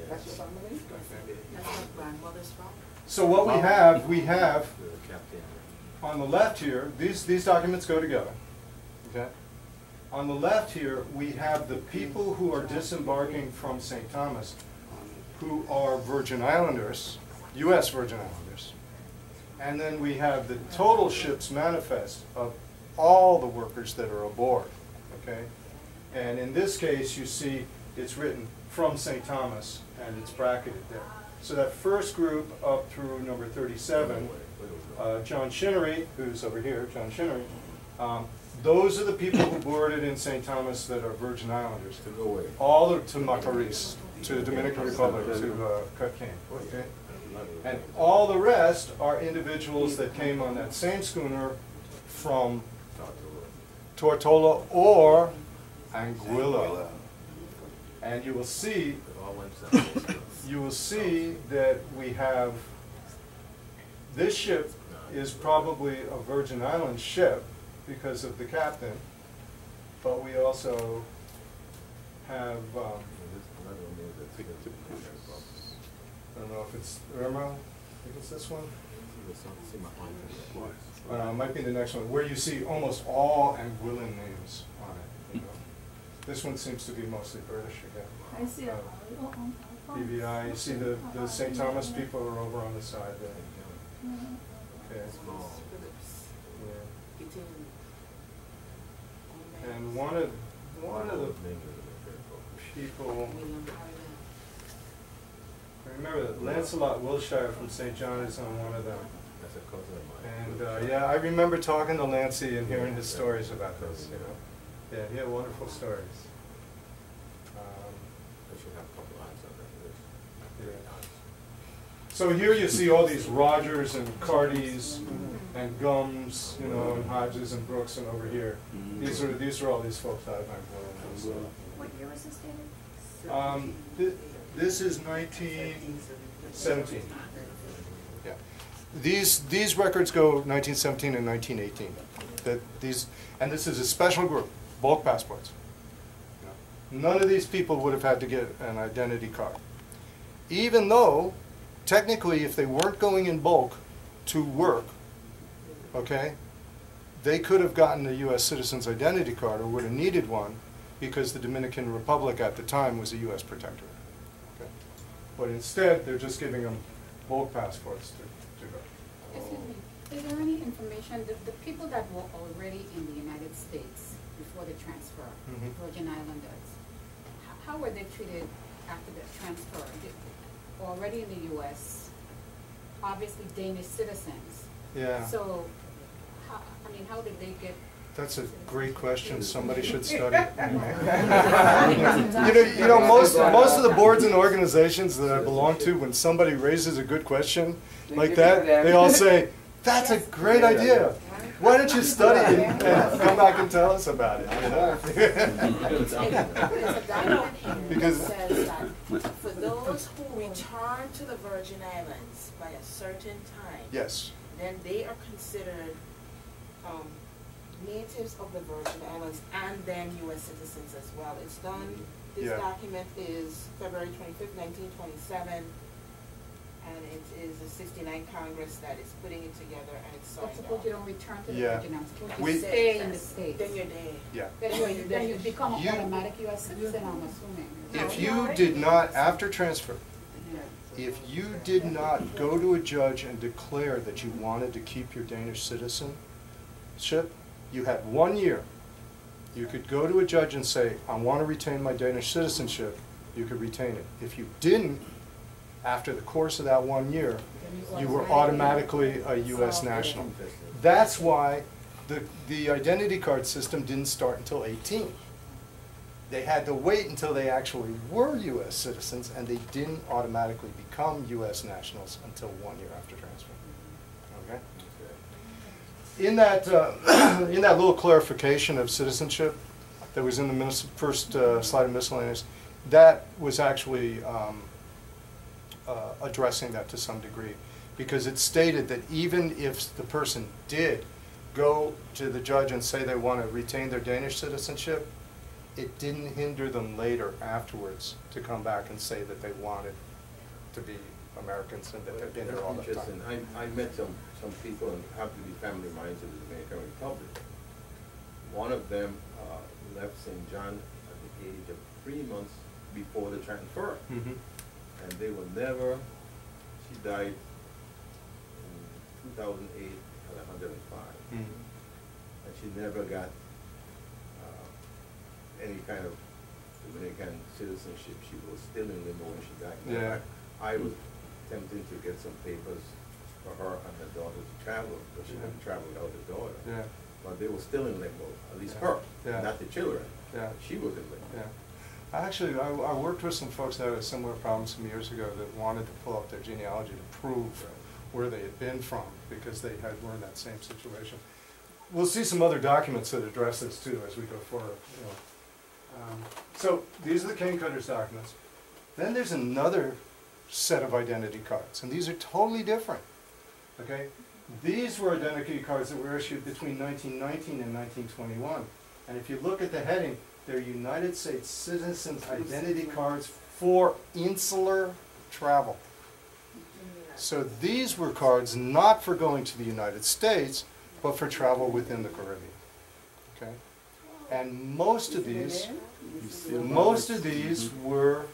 That's what grandmother's from. So what we have on the left here, these documents go together. Okay? On the left here, we have the people who are disembarking from St. Thomas, who are Virgin Islanders, U.S. Virgin Islanders. And then we have the total ship's manifest of all the workers that are aboard. Okay? And in this case, you see it's written from St. Thomas, and it's bracketed there. So that first group up through number 37, John Shinnery, who's over here, John Shinnery, those are the people who boarded in St. Thomas that are Virgin Islanders. All to Macorís, to the Dominican Republic, to cut cane. Okay? And all the rest are individuals that came on that same schooner from Tortola or Anguilla. And you will see that we have, this ship is probably a Virgin Islands ship because of the captain, but we also have, I don't know if it's Irma, I think it's this one. It might be the next one, where you see almost all Anguillan names on it. You know. This one seems to be mostly British again. I see. BVI, you see the St. Thomas people are over on the side there. Okay. Yeah. And one of the people, remember that Lancelot Wilshire from St. John is on one of them. And yeah, I remember talking to Lancy and hearing his stories about this, you know. Yeah, he had wonderful stories. So here you see all these Rogers and Cardys and Gums, you know, and Hodges and Brooks, and over here. These are all these folks out of Anguilla. What year was this dated? This is 1917. Yeah. These records go 1917 and 1918. And this is a special group, bulk passports. None of these people would have had to get an identity card. Even though, technically, if they weren't going in bulk to work, okay, they could have gotten a U.S. citizen's identity card or would have needed one because the Dominican Republic at the time was a U.S. protectorate. Okay? But instead, they're just giving them bulk passports to go. Excuse me, is there any information, the people that were already in the United States before the transfer, Virgin Islanders, how were they treated after the transfer? Already in the U.S., obviously Danish citizens. Yeah. So, how did they get? That's a great question. Somebody should study. you know, most of the boards and organizations that I belong to, when somebody raises a good question like that, they all say, "That's a great idea. Why don't you study and come back and tell us about it?" You know? There's a document here Because- that says that for those who return to the Virgin Islands by a certain time, Yes. then they are considered natives of the Virgin Islands and then U.S. citizens as well. It's done, this Yeah. document is February 25th, 1927, and it is the 69 Congress that is putting it together, and it's But signed suppose off. you don't return to the Yeah. Virgin Islands, suppose We- you stay in the States. Then you're there. Yeah. Then you become an You- automatic U.S. citizen, I'm assuming. If you did not, after transfer, if you did not go to a judge and declare that you wanted to keep your Danish citizenship, you had 1 year. You could go to a judge and say, "I want to retain my Danish citizenship." You could retain it. If you didn't, after the course of that 1 year, you were automatically a U.S. national. That's why the identity card system didn't start until 18. They had to wait until they actually were U.S. citizens, and they didn't automatically become U.S. nationals until 1 year after transfer. Okay? In that little clarification of citizenship that was in the first slide of miscellaneous, that was actually addressing that to some degree, because it stated that even if the person did go to the judge and say they want to retain their Danish citizenship, it didn't hinder them later afterwards to come back and say that they wanted to be Americans and that they've been here all the time. I met some people and happen to be family of mine in the Dominican Republic. One of them left St. John at the age of 3 months before the transfer. Mm-hmm. And they were never, she died in 2008 at 105. Mm-hmm. And she never got any kind of Dominican citizenship. She was still in limbo when she died. Yeah. I was attempting to get some papers for her and her daughter to travel, but she couldn't travel without her daughter. Yeah. But they were still in limbo, at least her, Yeah. not the children. Yeah. She was in limbo. Yeah. Actually, I worked with some folks that had a similar problem some years ago that wanted to pull up their genealogy to prove where they had been from, because they were in that same situation. We'll see some other documents that address this too as we go forward. You know. So these are the cane cutters documents. Then there's another set of identity cards, and these are totally different. Okay, these were identity cards that were issued between 1919 and 1921, and if you look at the heading, they're United States Citizens Identity Cards for insular travel. So these were cards not for going to the United States, but for travel within the Caribbean. Okay, and most of these were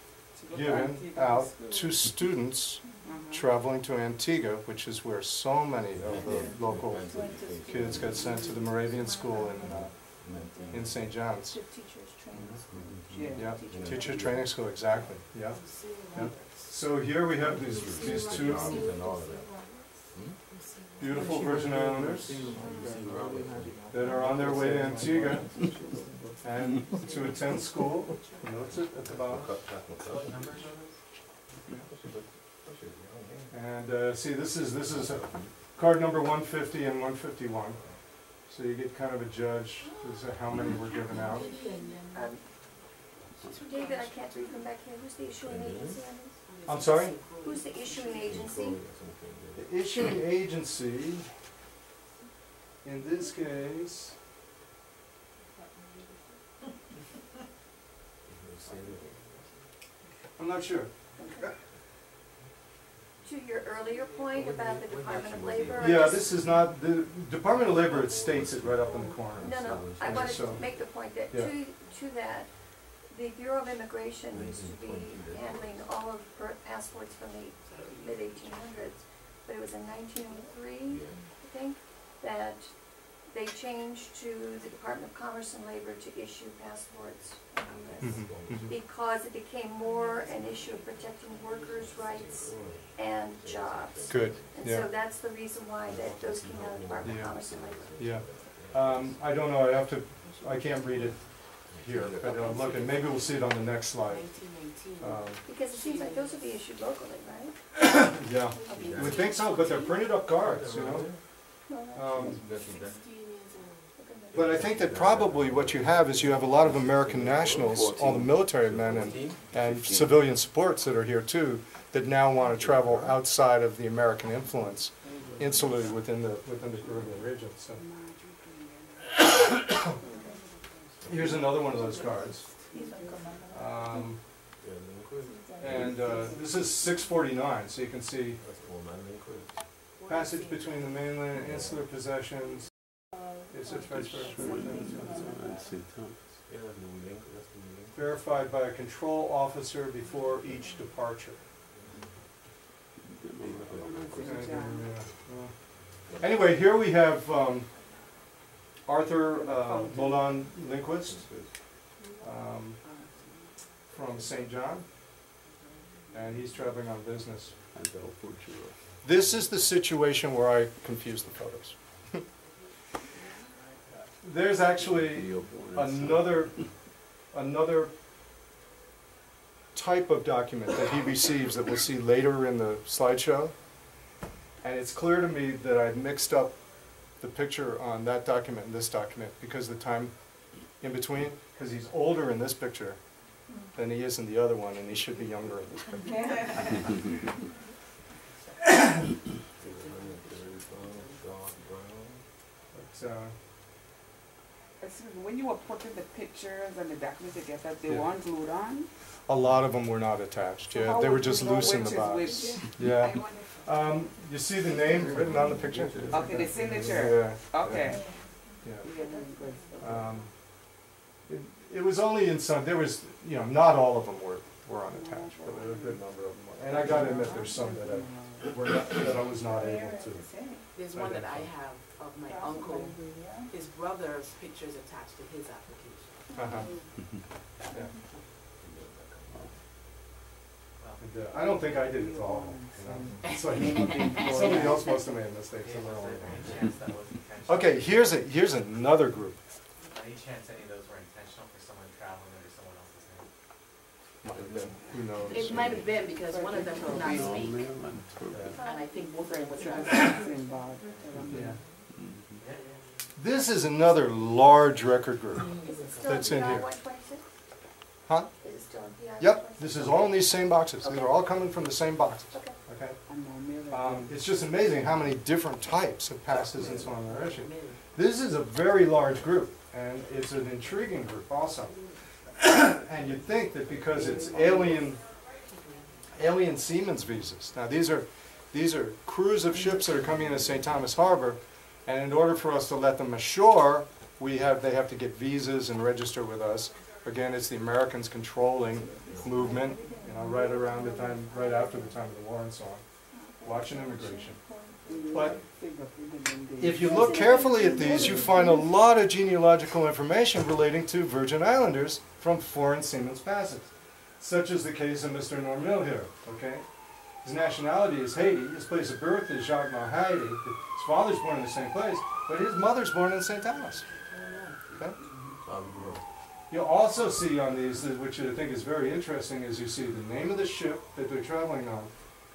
given out to students traveling to Antigua, which is where so many of the local kids got sent to the Moravian school in St. John's. Yeah, teacher training school, exactly. Yeah. Yeah. So here we have these two beautiful Virgin Islanders that are on their way to Antigua and to attend school. Notes it at the bottom. And see, this is card number 150 and 151. So you get kind of a judge as to how many were given out. David, I can't read them back here. Who's the issuing agency on this? I'm sorry? Who's the issuing agency? The issuing agency, in this case, I'm not sure. To your earlier point about the Department of Labor? Yeah, this is not, the Department of Labor, it states it right up in the corner. No, I wanted So, to make the point that yeah. to that, the Bureau of Immigration used to be handling all of passports from the mid-1800s, but it was in 1903, I think, that they changed to the Department of Commerce and Labor to issue passports on this. Because it became more an issue of protecting workers' rights and jobs. Good, And yeah. so that's the reason why that those came out of the Department Yeah. of Commerce and Labor. Yeah. I don't know, I can't read it here, but I'm looking, maybe we'll see it on the next slide. Because it seems like those will be issued locally, right? Yeah, you would think so, but they're printed up cards, you know? But I think that probably what you have is you have a lot of American nationals, all the military men and civilian supports that are here too, that now want to travel outside of the American influence, insulated within the Caribbean region. So. Here's another one of those cards. This is 649, so you can see passage between the mainland and insular possessions. It's a verified by a control officer before each departure. Anyway, here we have Arthur Molan Lindquist from St. John, and he's traveling on business. This is the situation where I confuse the photos. There's actually another type of document that he receives that we'll see later in the slideshow, and it's clear to me that I mixed up the picture on that document and this document because of the time in between, because he's older in this picture than he is in the other one, and he should be younger in this picture. When you were putting the pictures and the documents together, they Yeah. weren't glued on? A lot of them were not attached. So Yeah, how they were would you just know loose in the which is box. which? Yeah. You see the name written on the picture? Okay, the signature. Yeah. Okay. Yeah. It was only in some. There was, not all of them were unattached, but there were a good number of them. And I got to admit, there's some that I was not able to. There's one that I have of my uncle. His brother's pictures attached to his application. Yeah. And, I don't think I did it all. It's like somebody else must have made a mistake somewhere along the line. Okay, here's another group. Any chance any of those were intentional for someone traveling under someone else's name? Might have been. Who knows? It might have been because one of them could not speak, and I think both of them were trying. This is another large record group Is it still that's in PI here. 126? Huh? Is it still in PI? Yep, this is all in these same boxes. These are all coming from the same boxes. Okay. Okay? It's just amazing how many different types of passes and so on are issued. This is a very large group, and it's an intriguing group also. And you'd think that because it's alien seamen's visas. Now these are crews of ships that are coming into St. Thomas Harbor, and in order for us to let them ashore, they have to get visas and register with us. Again, it's the Americans controlling movement, right after the time of the war and so on, watching immigration. But if you look carefully at these, you find a lot of genealogical information relating to Virgin Islanders from foreign seamen's passes, such as the case of Mr. Normil here. Okay, his nationality is Haiti. His place of birth is Jacques Haiti. His father's born in the same place, but his mother's born in St. Thomas. Okay. You'll also see on these, which I think is very interesting, is you see the name of the ship that they're traveling on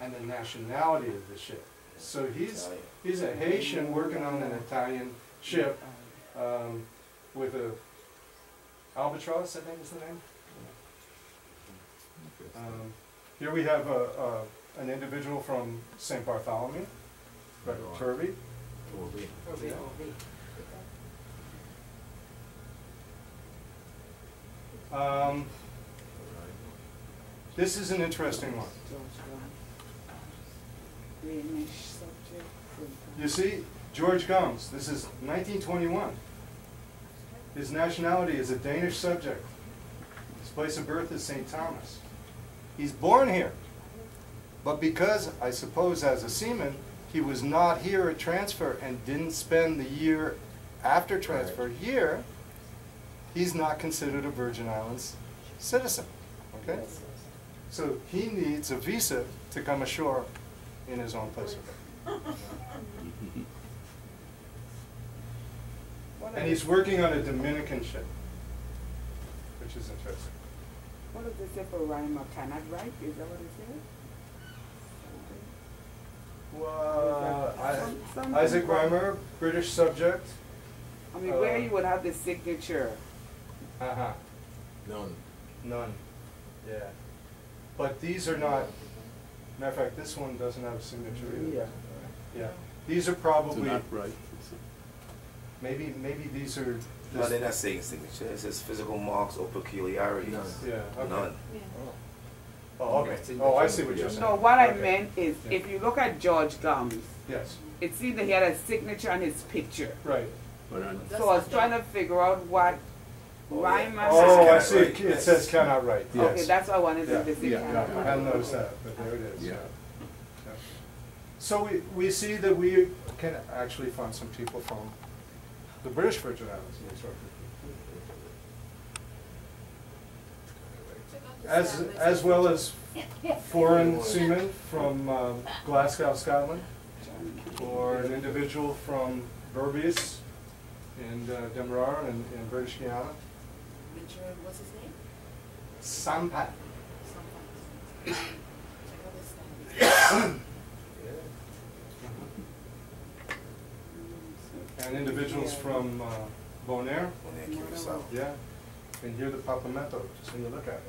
and the nationality of the ship. So he's a Haitian working on an Italian ship with a albatross, I think is the name. Here we have an individual from St. Bartholomew, Frederick Turvey. This is an interesting one. You see, George Gums, this is 1921. His nationality is a Danish subject. His place of birth is St. Thomas. He's born here, but because, I suppose as a seaman, he was not here at transfer and didn't spend the year after transfer here, he's not considered a Virgin Islands citizen, okay? So he needs a visa to come ashore in his own place of birth. And he's working on a Dominican ship, which is interesting. What does it say for rhyme or cannot write? Is that what it says? Well, Isaac Reimer, British subject. I mean, where you would have the signature. Uh-huh. None. None. Yeah. But these are not, matter of fact, this one doesn't have a signature either. Yeah. Yeah. These are probably, right. maybe these are, No, they're not saying signature. It says physical marks or peculiarities. None. yeah, okay. None. Oh, okay. Oh, I see what you're saying. No, what I Okay. meant is, Yeah. if you look at George Gums, Yes, it seemed that he had a signature on his picture. right. So I was trying to figure out what rhyme I Oh, I had. see. It says cannot write, yes. Okay, that's why I wanted Yeah, to see. yeah, I hadn't noticed that, but there it is. Yeah. Yeah. So we see that we can actually find some people from the British Virgin Islands in these records. As well as foreign seamen from Glasgow, Scotland, or an individual from Berbice in Demerara in British Guiana. Richard, what's his name? Sampat. And individuals from Bonaire. When they're Curacao. Yeah. And hear the Papamento, just when you look at it.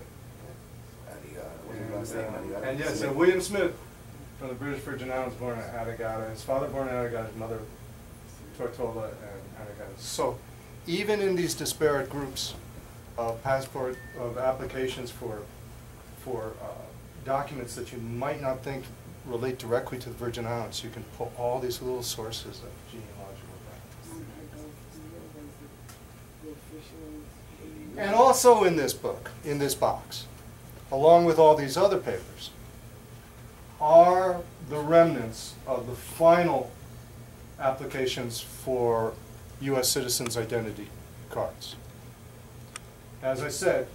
What's his last name? Adigata? And yes, and William Smith from the British Virgin Islands, born in Adigata. His father born in Adigata, his mother Tortola and Adigata. So even in these disparate groups of passport, of applications for documents that you might not think relate directly to the Virgin Islands, you can pull all these little sources of genealogical records. And also in this book, in this box, along with all these other papers, are the remnants of the final applications for U.S. citizens' identity cards. As I said,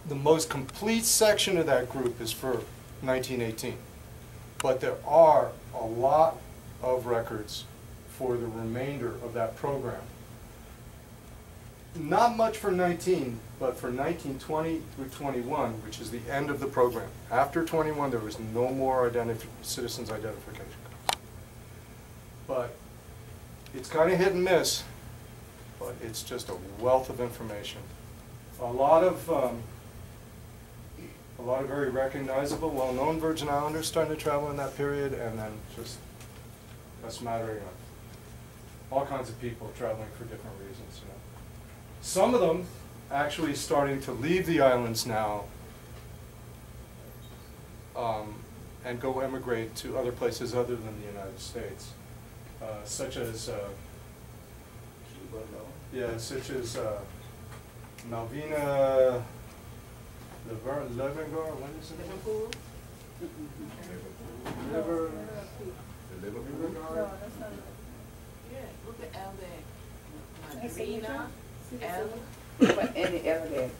the most complete section of that group is for 1918. But there are a lot of records for the remainder of that program. Not much for 19, but for 1920 through 21, which is the end of the program. After 21, there was no more citizens' identification cards. But it's kind of hit and miss, but it's just a wealth of information. A lot of very recognizable, well-known Virgin Islanders starting to travel in that period, and then just a smattering of all kinds of people traveling for different reasons, you know. Some of them actually starting to leave the islands now and go emigrate to other places other than the United States, such as Cuba, no? yeah, such as Malvina Levengar, what is it? Liverpool? Liver. No, that's not it. Yeah, look at L there. Madrina, L. But any L there.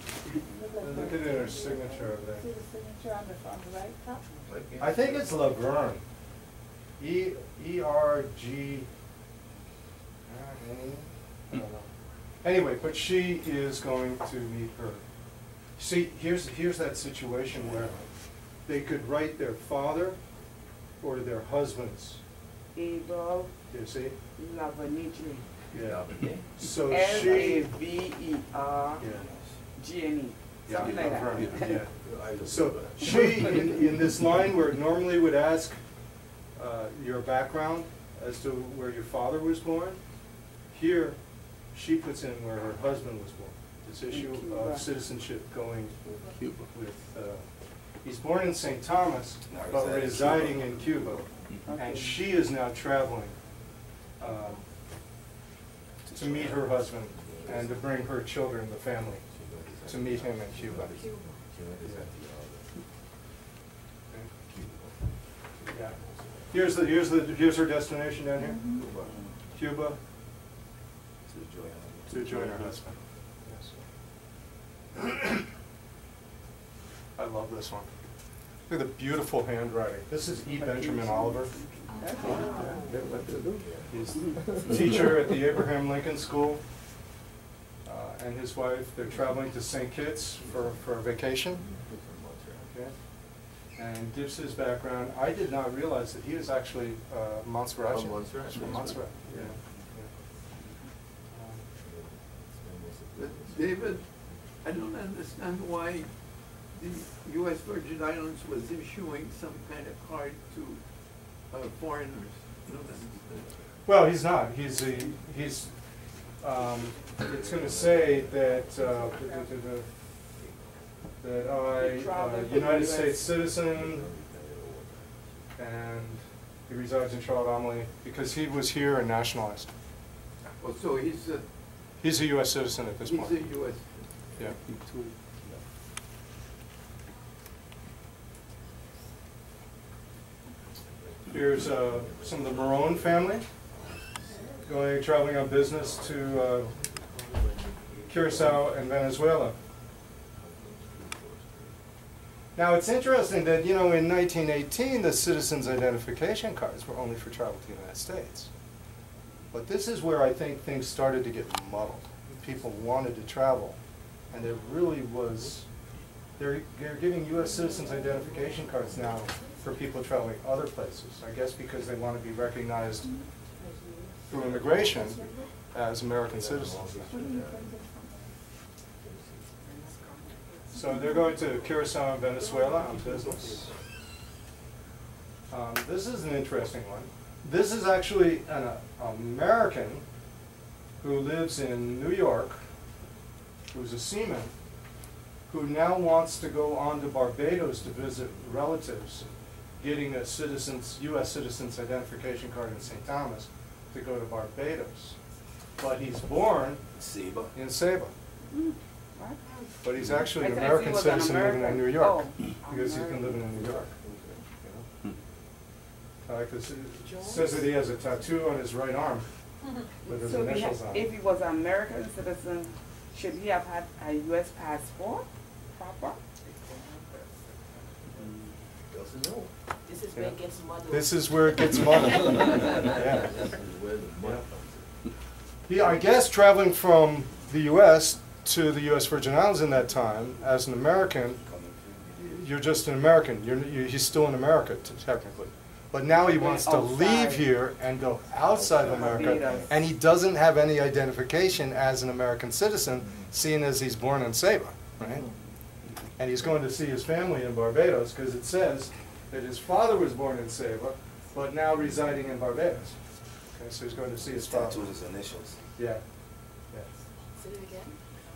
Look at her signature over there. See the signature on the right top? I think it's Laverne. E-R-G. I don't know. Anyway, but she is going to meet her. See, here's that situation where they could write their father or their husbands. Abel You see? Lavanitri. Yeah. So she. Lavergne. Yeah. Something like that. Laverne, yeah. So she, in this line where it normally would ask your background as to where your father was born, here she puts in where her husband was born. This issue of citizenship going with, he's born in St. Thomas, but residing in Cuba. And she is now traveling to meet her husband and to bring her children, the family, to meet him in Cuba. Yeah. Here's her destination down here. Cuba. To join her husband. Yes. I love this one. Look at the beautiful handwriting. This is E. Benjamin Oliver. He's a teacher at the Abraham Lincoln School. And his wife, they're traveling to St. Kitts for a vacation. Okay. And gives his background. I did not realize that he was actually Montserrat. Montserrat. From Montserrat. Yeah. But David, I don't understand why the U.S. Virgin Islands was issuing some kind of card to foreigners. I don't understand. Well, he's not. It's going to say that United States citizen, and he resides in Charlotte Amalie because he was here and nationalized. Well, so he's a U.S. citizen at this point. He's a U.S. Yeah. Here's some of the Marone family traveling on business to Curacao and Venezuela. Now it's interesting that, in 1918 the citizens' identification cards were only for travel to the United States. But this is where I think things started to get muddled. People wanted to travel, and there really was, they're giving U.S. citizens' identification cards now for people traveling other places, I guess because they want to be recognized through immigration as American citizens. So they're going to Curacao and Venezuela on business. This is an interesting one. This is actually an American who lives in New York, who's a seaman, who now wants to go on to Barbados to visit relatives, getting a U.S. citizen's identification card in St. Thomas to go to Barbados. But he's born in Saba. But he's actually an American citizen living in New York, because he's been living in New York. Because it says that he has a tattoo on his right arm with his initials on it. If he was an American citizen, should he have had a U.S. passport proper? Doesn't know. This is where it gets muddled. This is where it gets muddled. Yeah, I guess traveling from the U.S. to the U.S. Virgin Islands in that time, as an American, you're just an American. He's still in America, technically. But now he wants to leave here and go outside of America, and he doesn't have any identification as an American citizen, seeing as he's born in Saba, right? And he's going to see his family in Barbados, because it says that his father was born in Saba, but now residing in Barbados. Okay, so he's going to see his father. Tattoos his initials. Yeah. Yeah. Say it again.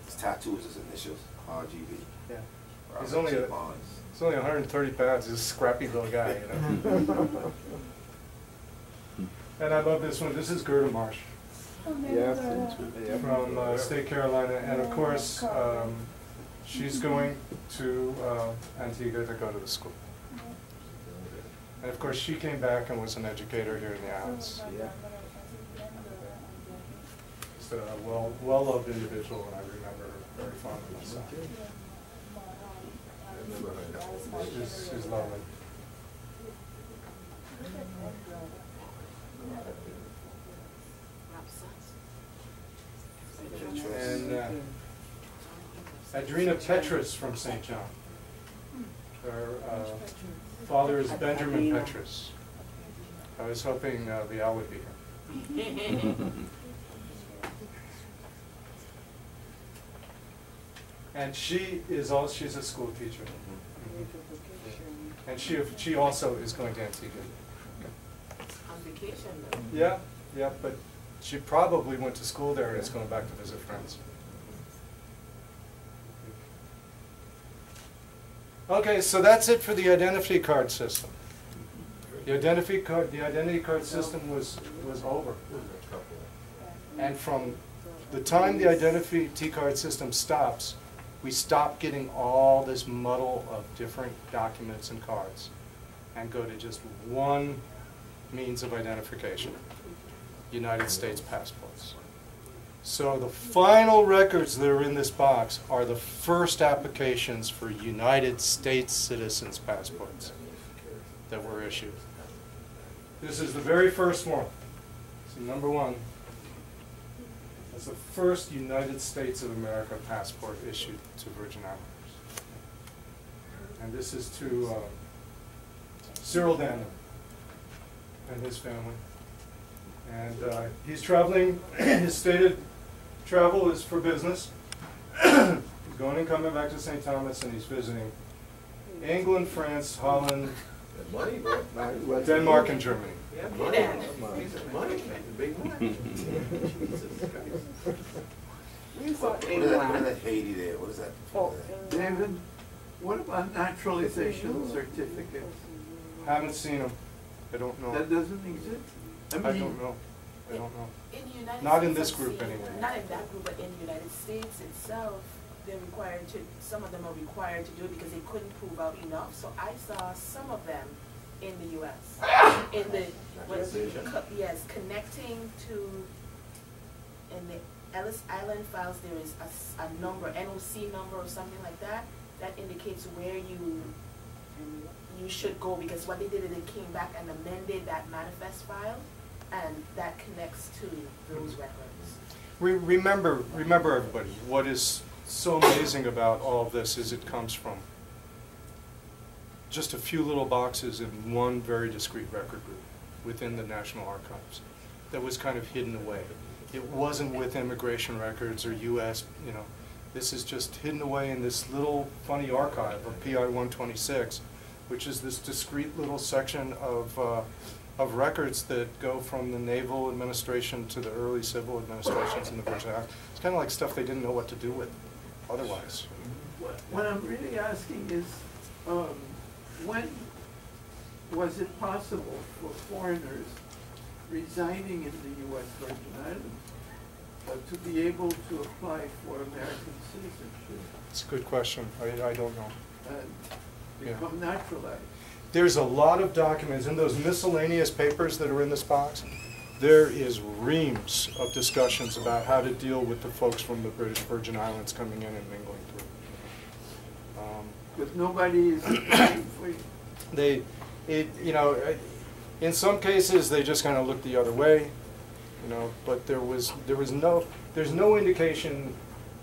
His tattoos his initials. RGB. Yeah. Robert He's only G. Barnes. He's only 130 pounds. He's a scrappy little guy, And I love this one. This is Gerda Marsh. From State Carolina, and of course she's going to Antigua to go to the school. And of course she came back and was an educator here in the islands. Just a well-loved individual, and I remember her very fondly myself. She's lovely. And Adrena Petrus from St. John. Her father is Benjamin Petrus. I was hoping Liao would be here. And she's a school teacher. And she also is going to Antigua. On vacation though. Yeah, but she probably went to school there and is going back to visit friends. Okay, so that's it for the identity card system. The identity card system was over. And from the time the identity card system stops, we stop getting all this muddle of different documents and cards and go to just one means of identification: United States passports. So the final records that are in this box are the first applications for United States citizens' passports that were issued. This is the very first one. So number one. That's the first United States of America passport issued to Virgin Islanders. And this is to Cyril Daniel and his family. And he's traveling, his stated travel is for business. He's going and coming back to St. Thomas, and he's visiting England, France, Holland, Denmark, and Germany. Money, big money. What is that Haiti there? What is that? David, what about naturalization certificates? Haven't seen them. I don't know. That doesn't exist? I don't know. I don't know. In the United Not States, in this I've group seen- anyway. Not in that group, but in the United States itself, they're required to, some of them are required to do it because they couldn't prove out enough. So I saw some of them in the US. In the, yes, connecting to, in the Ellis Island files, there is a number, NOC number or something like that, that indicates where you should go, because what they did is they came back and amended that manifest file, and that connects to those records. Remember everybody, what is so amazing about all of this is it comes from just a few little boxes in one very discrete record group within the National Archives that was kind of hidden away. It wasn't with immigration records or U.S., you know, this is just hidden away in this little funny archive of PI 126, which is this discrete little section of records that go from the naval administration to the early civil administrations in the Virgin Islands. It's kind of like stuff they didn't know what to do with otherwise. What I'm really asking is, when was it possible for foreigners residing in the U.S. Virgin Islands to be able to apply for American citizenship It's a good question. I don't know. and become naturalized? There's a lot of documents in those miscellaneous papers that are in this box. There is reams of discussions about how to deal with the folks from the British Virgin Islands coming in and mingling through. But nobody is applying for you. In some cases they just kind of looked the other way, you know. But there's no indication.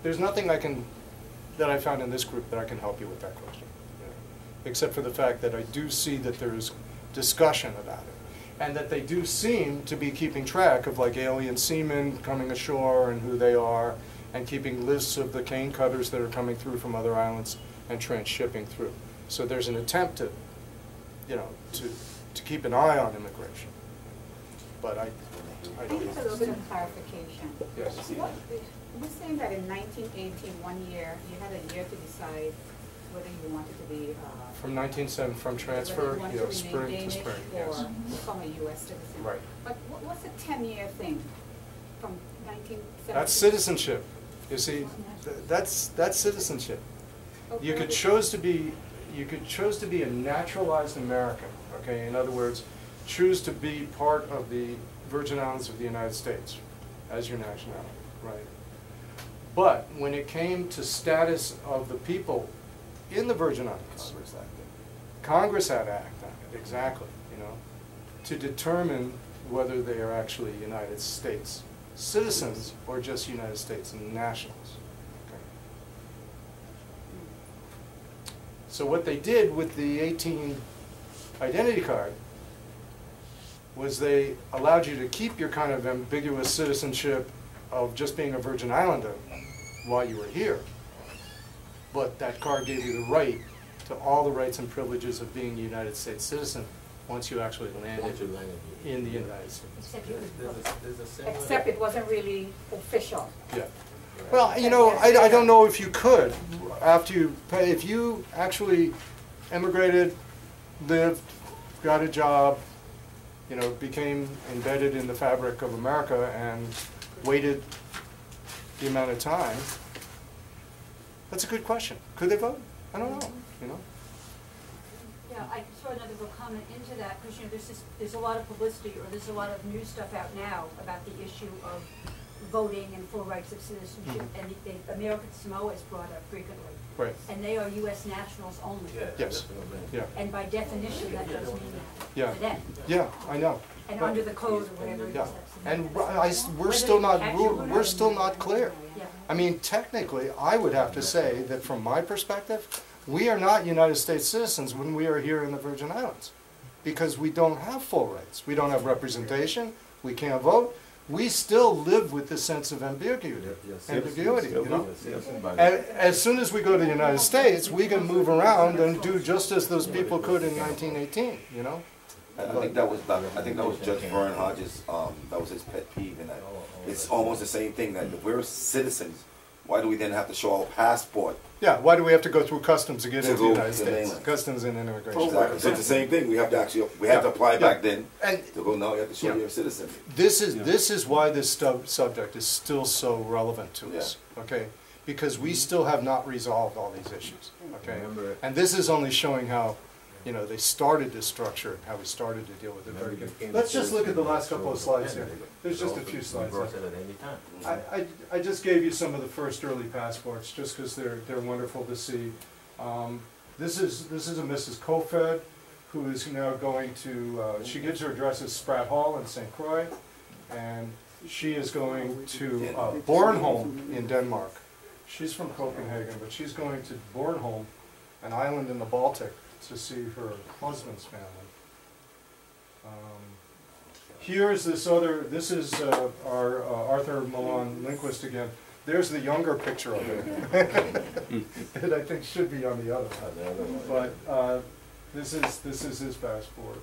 There's nothing that I found in this group that I can help you with that question, you know, except for the fact that I do see that there is discussion about it, and that they do seem to be keeping track of like alien seamen coming ashore and who they are, and keeping lists of the cane cutters that are coming through from other islands and transshipping through. So there's an attempt to, you know, to keep an eye on immigration. But I don't Just a little bit of clarification. Yes. You're saying that in 1918, 1 year, you had a year to decide whether you wanted to be From 1970, from transfer, whether you you know, wanted to spring remain to Danish spring, or yes. become a U.S. citizen. Right. But what's a 10-year thing from 1970? That's citizenship. You see, that's citizenship. You could choose to be a naturalized American. Okay, in other words, choose to be part of the Virgin Islands of the United States as your nationality, right? But when it came to status of the people in the Virgin Islands, Congress had to act on it, exactly, you know, to determine whether they are actually United States citizens or just United States nationals. Okay. So what they did with the 18 identity card was they allowed you to keep your kind of ambiguous citizenship of just being a Virgin Islander while you were here. But that card gave you the right to all the rights and privileges of being a United States citizen once you actually landed in the United States. Except it wasn't really official. Yeah. Well, you know, I don't know if you could, after you pay, if you actually emigrated, lived, got a job, you know, became embedded in the fabric of America and waited the amount of time. That's a good question. Could they vote? I don't know, you know. Yeah, I throw another little comment into that, because, you know, there's a lot of publicity, or there's a lot of new stuff out now about the issue of voting and full rights of citizenship, and the American Samoa is brought up frequently. Right. And they are U.S. nationals only. Yes. Yeah. And by definition, that does mean Yeah. for them. Yeah, I know. And under the code or whatever it is. Yeah. that's- And we're still not clear. Yeah. I mean, technically, I would have to say that from my perspective, we are not United States citizens when we are here in the Virgin Islands, because we don't have full rights. We don't have representation. We can't vote. We still live with this sense of ambiguity. You know? And as soon as we go to the United States, we can move around and do just as those people could in 1918. You know. I think that was Judge Vern Hodges. That was his pet peeve, and that it's almost the same thing. That if we're citizens, why do we then have to show our passport? Yeah. Why do we have to go through customs to get into the go United to the States? mainland. Customs and immigration. Exactly. So it's the same thing. We have to apply back then to go. Now you have to show you're a citizen. This is why this subject is still so relevant to us. Okay, because we still have not resolved all these issues. Okay, and this is only showing how, you know, they started to structure it, how we started to deal with it very good. Let's just look at the last couple of slides here. There's just a few slides left. I just gave you some of the first early passports, just because they're wonderful to see. This is a Mrs. Kofed, who is now going to, she gives her address as Spratt Hall in St. Croix, and she is going to Bornholm in Denmark. She's from Copenhagen, but she's going to Bornholm, an island in the Baltic, to see her husband's family. Here is this is our Arthur Milan Lindquist again. There's the younger picture of him. That I think should be on the other one. But this is his passport.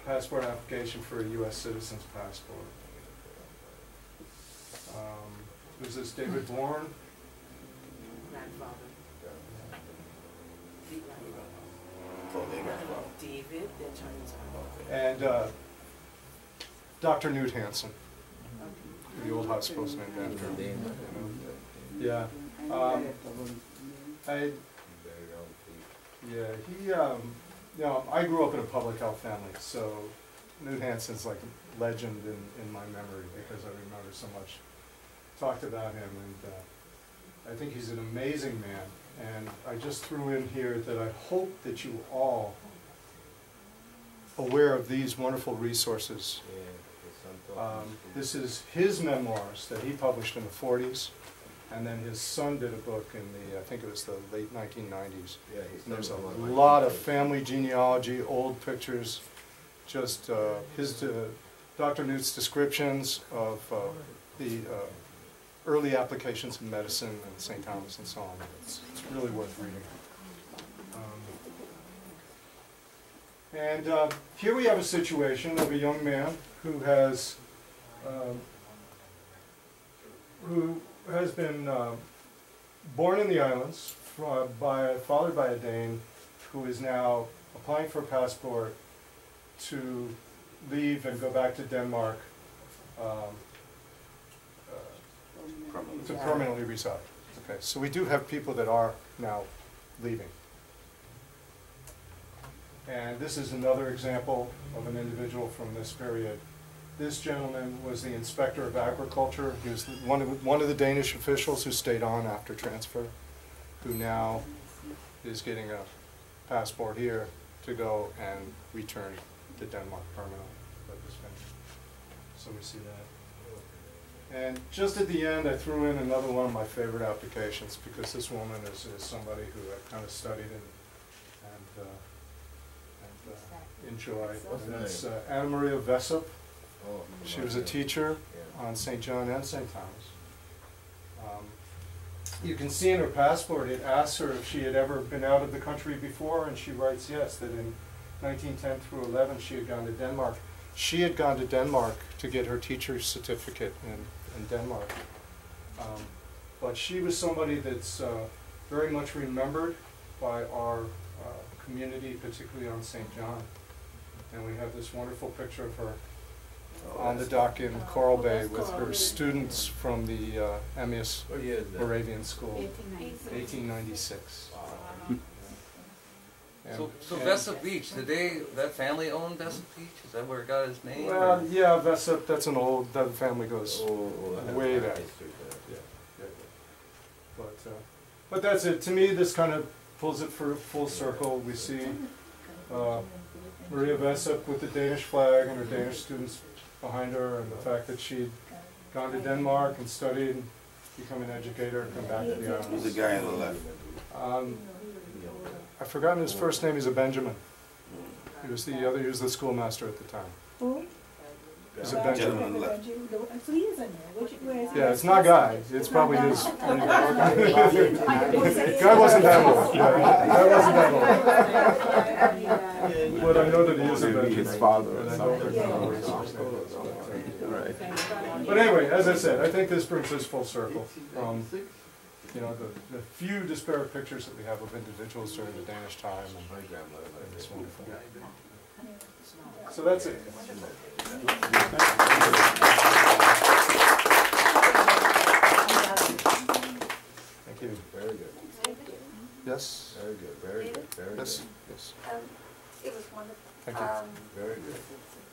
Passport application for a U.S. citizen's passport. Who's this, David Bourne? Grandfather. David, the attorney's And Dr. Newt Hansen, the old hospital inventor. Yeah. You know, I grew up in a public health family, so Newt Hansen's like a legend in my memory because I remember so much talked about him, and I think he's an amazing man. And I just threw in here that I hope that you all aware of these wonderful resources. This is his memoirs that he published in the 40s, and then his son did a book in the, I think it was the late 1990s. And there's a lot of family genealogy, old pictures, just Dr. Newt's descriptions of the early applications of medicine and St. Thomas and so on. It's really worth reading. And here we have a situation of a young man who has been born in the islands, fathered by a Dane, who is now applying for a passport to leave and go back to Denmark to permanently reside. Okay, so we do have people that are now leaving. And this is another example of an individual from this period. This gentleman was the inspector of agriculture. He was one of the Danish officials who stayed on after transfer, who now is getting a passport here to go and return to Denmark permanently. So we see that. And just at the end, I threw in another one of my favorite applications, because this woman is somebody who I kind of studied and enjoy. And that's Anna Maria Vessup. She was a teacher on St. John and St. Thomas. You can see in her passport, it asks her if she had ever been out of the country before, and she writes yes, that in 1910 through 11 she had gone to Denmark. She had gone to Denmark to get her teacher's certificate in Denmark. But she was somebody that's very much remembered by our community, particularly on St. John. And we have this wonderful picture of her on the dock in Coral Bay with her students from the Emmaus Moravian School, 1896. So Vesa Beach, that family own Vesa Beach? Is that where it got its name? Well, yeah, that's an old, that family goes way back. But that's it. To me, this kind of pulls it for full circle. We see Maria Vessup with the Danish flag and her Danish students behind her, and the fact that she'd gone to Denmark and studied, become an educator, and come back to the islands. Who's the guy on the left? I've forgotten his first name. He's a Benjamin. He was the schoolmaster at the time. Who? He's a Benjamin. Gentleman on the left. So he is in there. Yeah, it's not Guy. It's probably his. Guy wasn't that old. Yeah, Guy wasn't that old. But I know that he is a Benjamin. His father. And I know that But anyway, as I said, I think this brings us full circle from, you know, the few disparate pictures that we have of individuals during the Danish time, and it's wonderful. So that's it. Thank you. Very good. Yes? Very good, very good, very good. Yes, yes. It was wonderful. Thank you. Very good.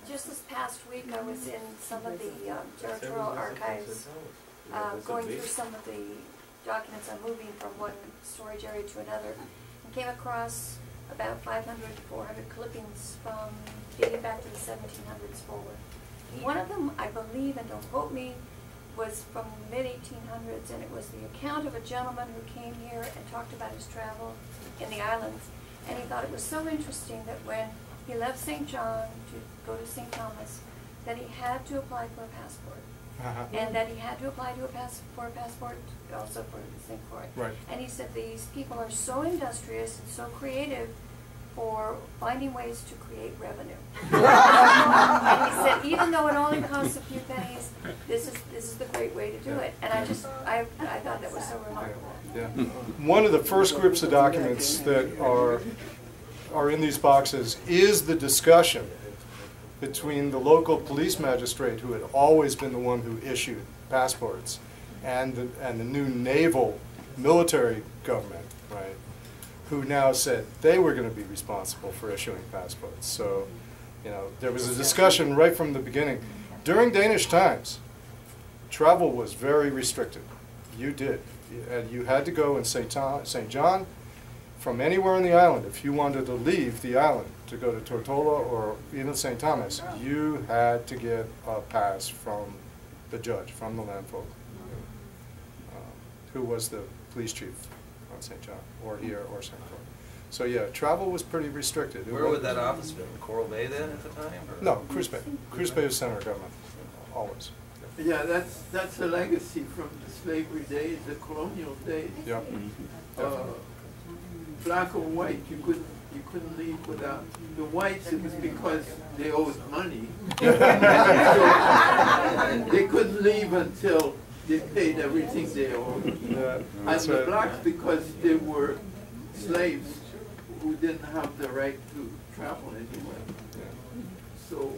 Just this past week, I was in some of the territorial archives, going through some of the documents. I'm moving from one storage area to another, and came across about 500 to 400 clippings from dating back to the 1700s forward. One of them, I believe, and don't quote me, was from the mid-1800s, and it was the account of a gentleman who came here and talked about his travel in the islands. And he thought it was so interesting that when he left St. John to go to St. Thomas, that he had to apply for a passport. And that he had to apply to for a passport also for St. Croix. Right. And he said these people are so industrious and so creative for finding ways to create revenue. And he said, even though it only costs a few pennies, this is the great way to do it. And I thought that was so remarkable. Yeah. One of the first groups of documents that are in these boxes is the discussion between the local police magistrate, who had always been the one who issued passports, and the new naval military government, right, who now said they were going to be responsible for issuing passports. So, you know, there was a discussion right from the beginning. During Danish times, travel was very restricted. You did. And you had to go in St. John from anywhere on the island. If you wanted to leave the island to go to Tortola or even St. Thomas, you had to get a pass from the judge, from the landfolk, who was the police chief on St. John, or here, or St. Croix. So yeah, travel was pretty restricted. Where would that office be? Coral Bay then at the time? Or? No, Cruz Bay. Cruz Bay was center of government, always. Yeah, that's a legacy from the slavery days, the colonial days. Yep. Black or white, you couldn't leave without the whites. It was because they owed money. So they couldn't leave until they paid everything they owed. Yeah, and the blacks, because they were slaves who didn't have the right to travel anywhere. Yeah. So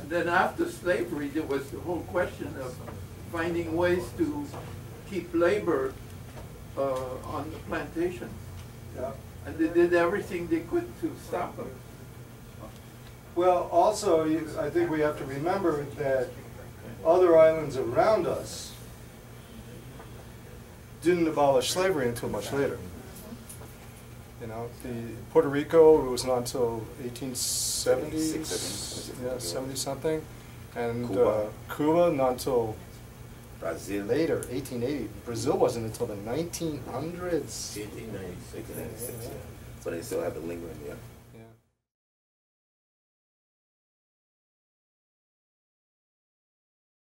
then after slavery, there was the whole question of finding ways to keep labor on the plantations. Yeah. And they did everything they could to stop them. Well, also, I think we have to remember that other islands around us didn't abolish slavery until much later. You know, Puerto Rico, it was not until 1870, yeah, 70-something, and Cuba not until Brazil later, 1880. Brazil wasn't until the 1900s. 1896. So they still have the lingering, yeah.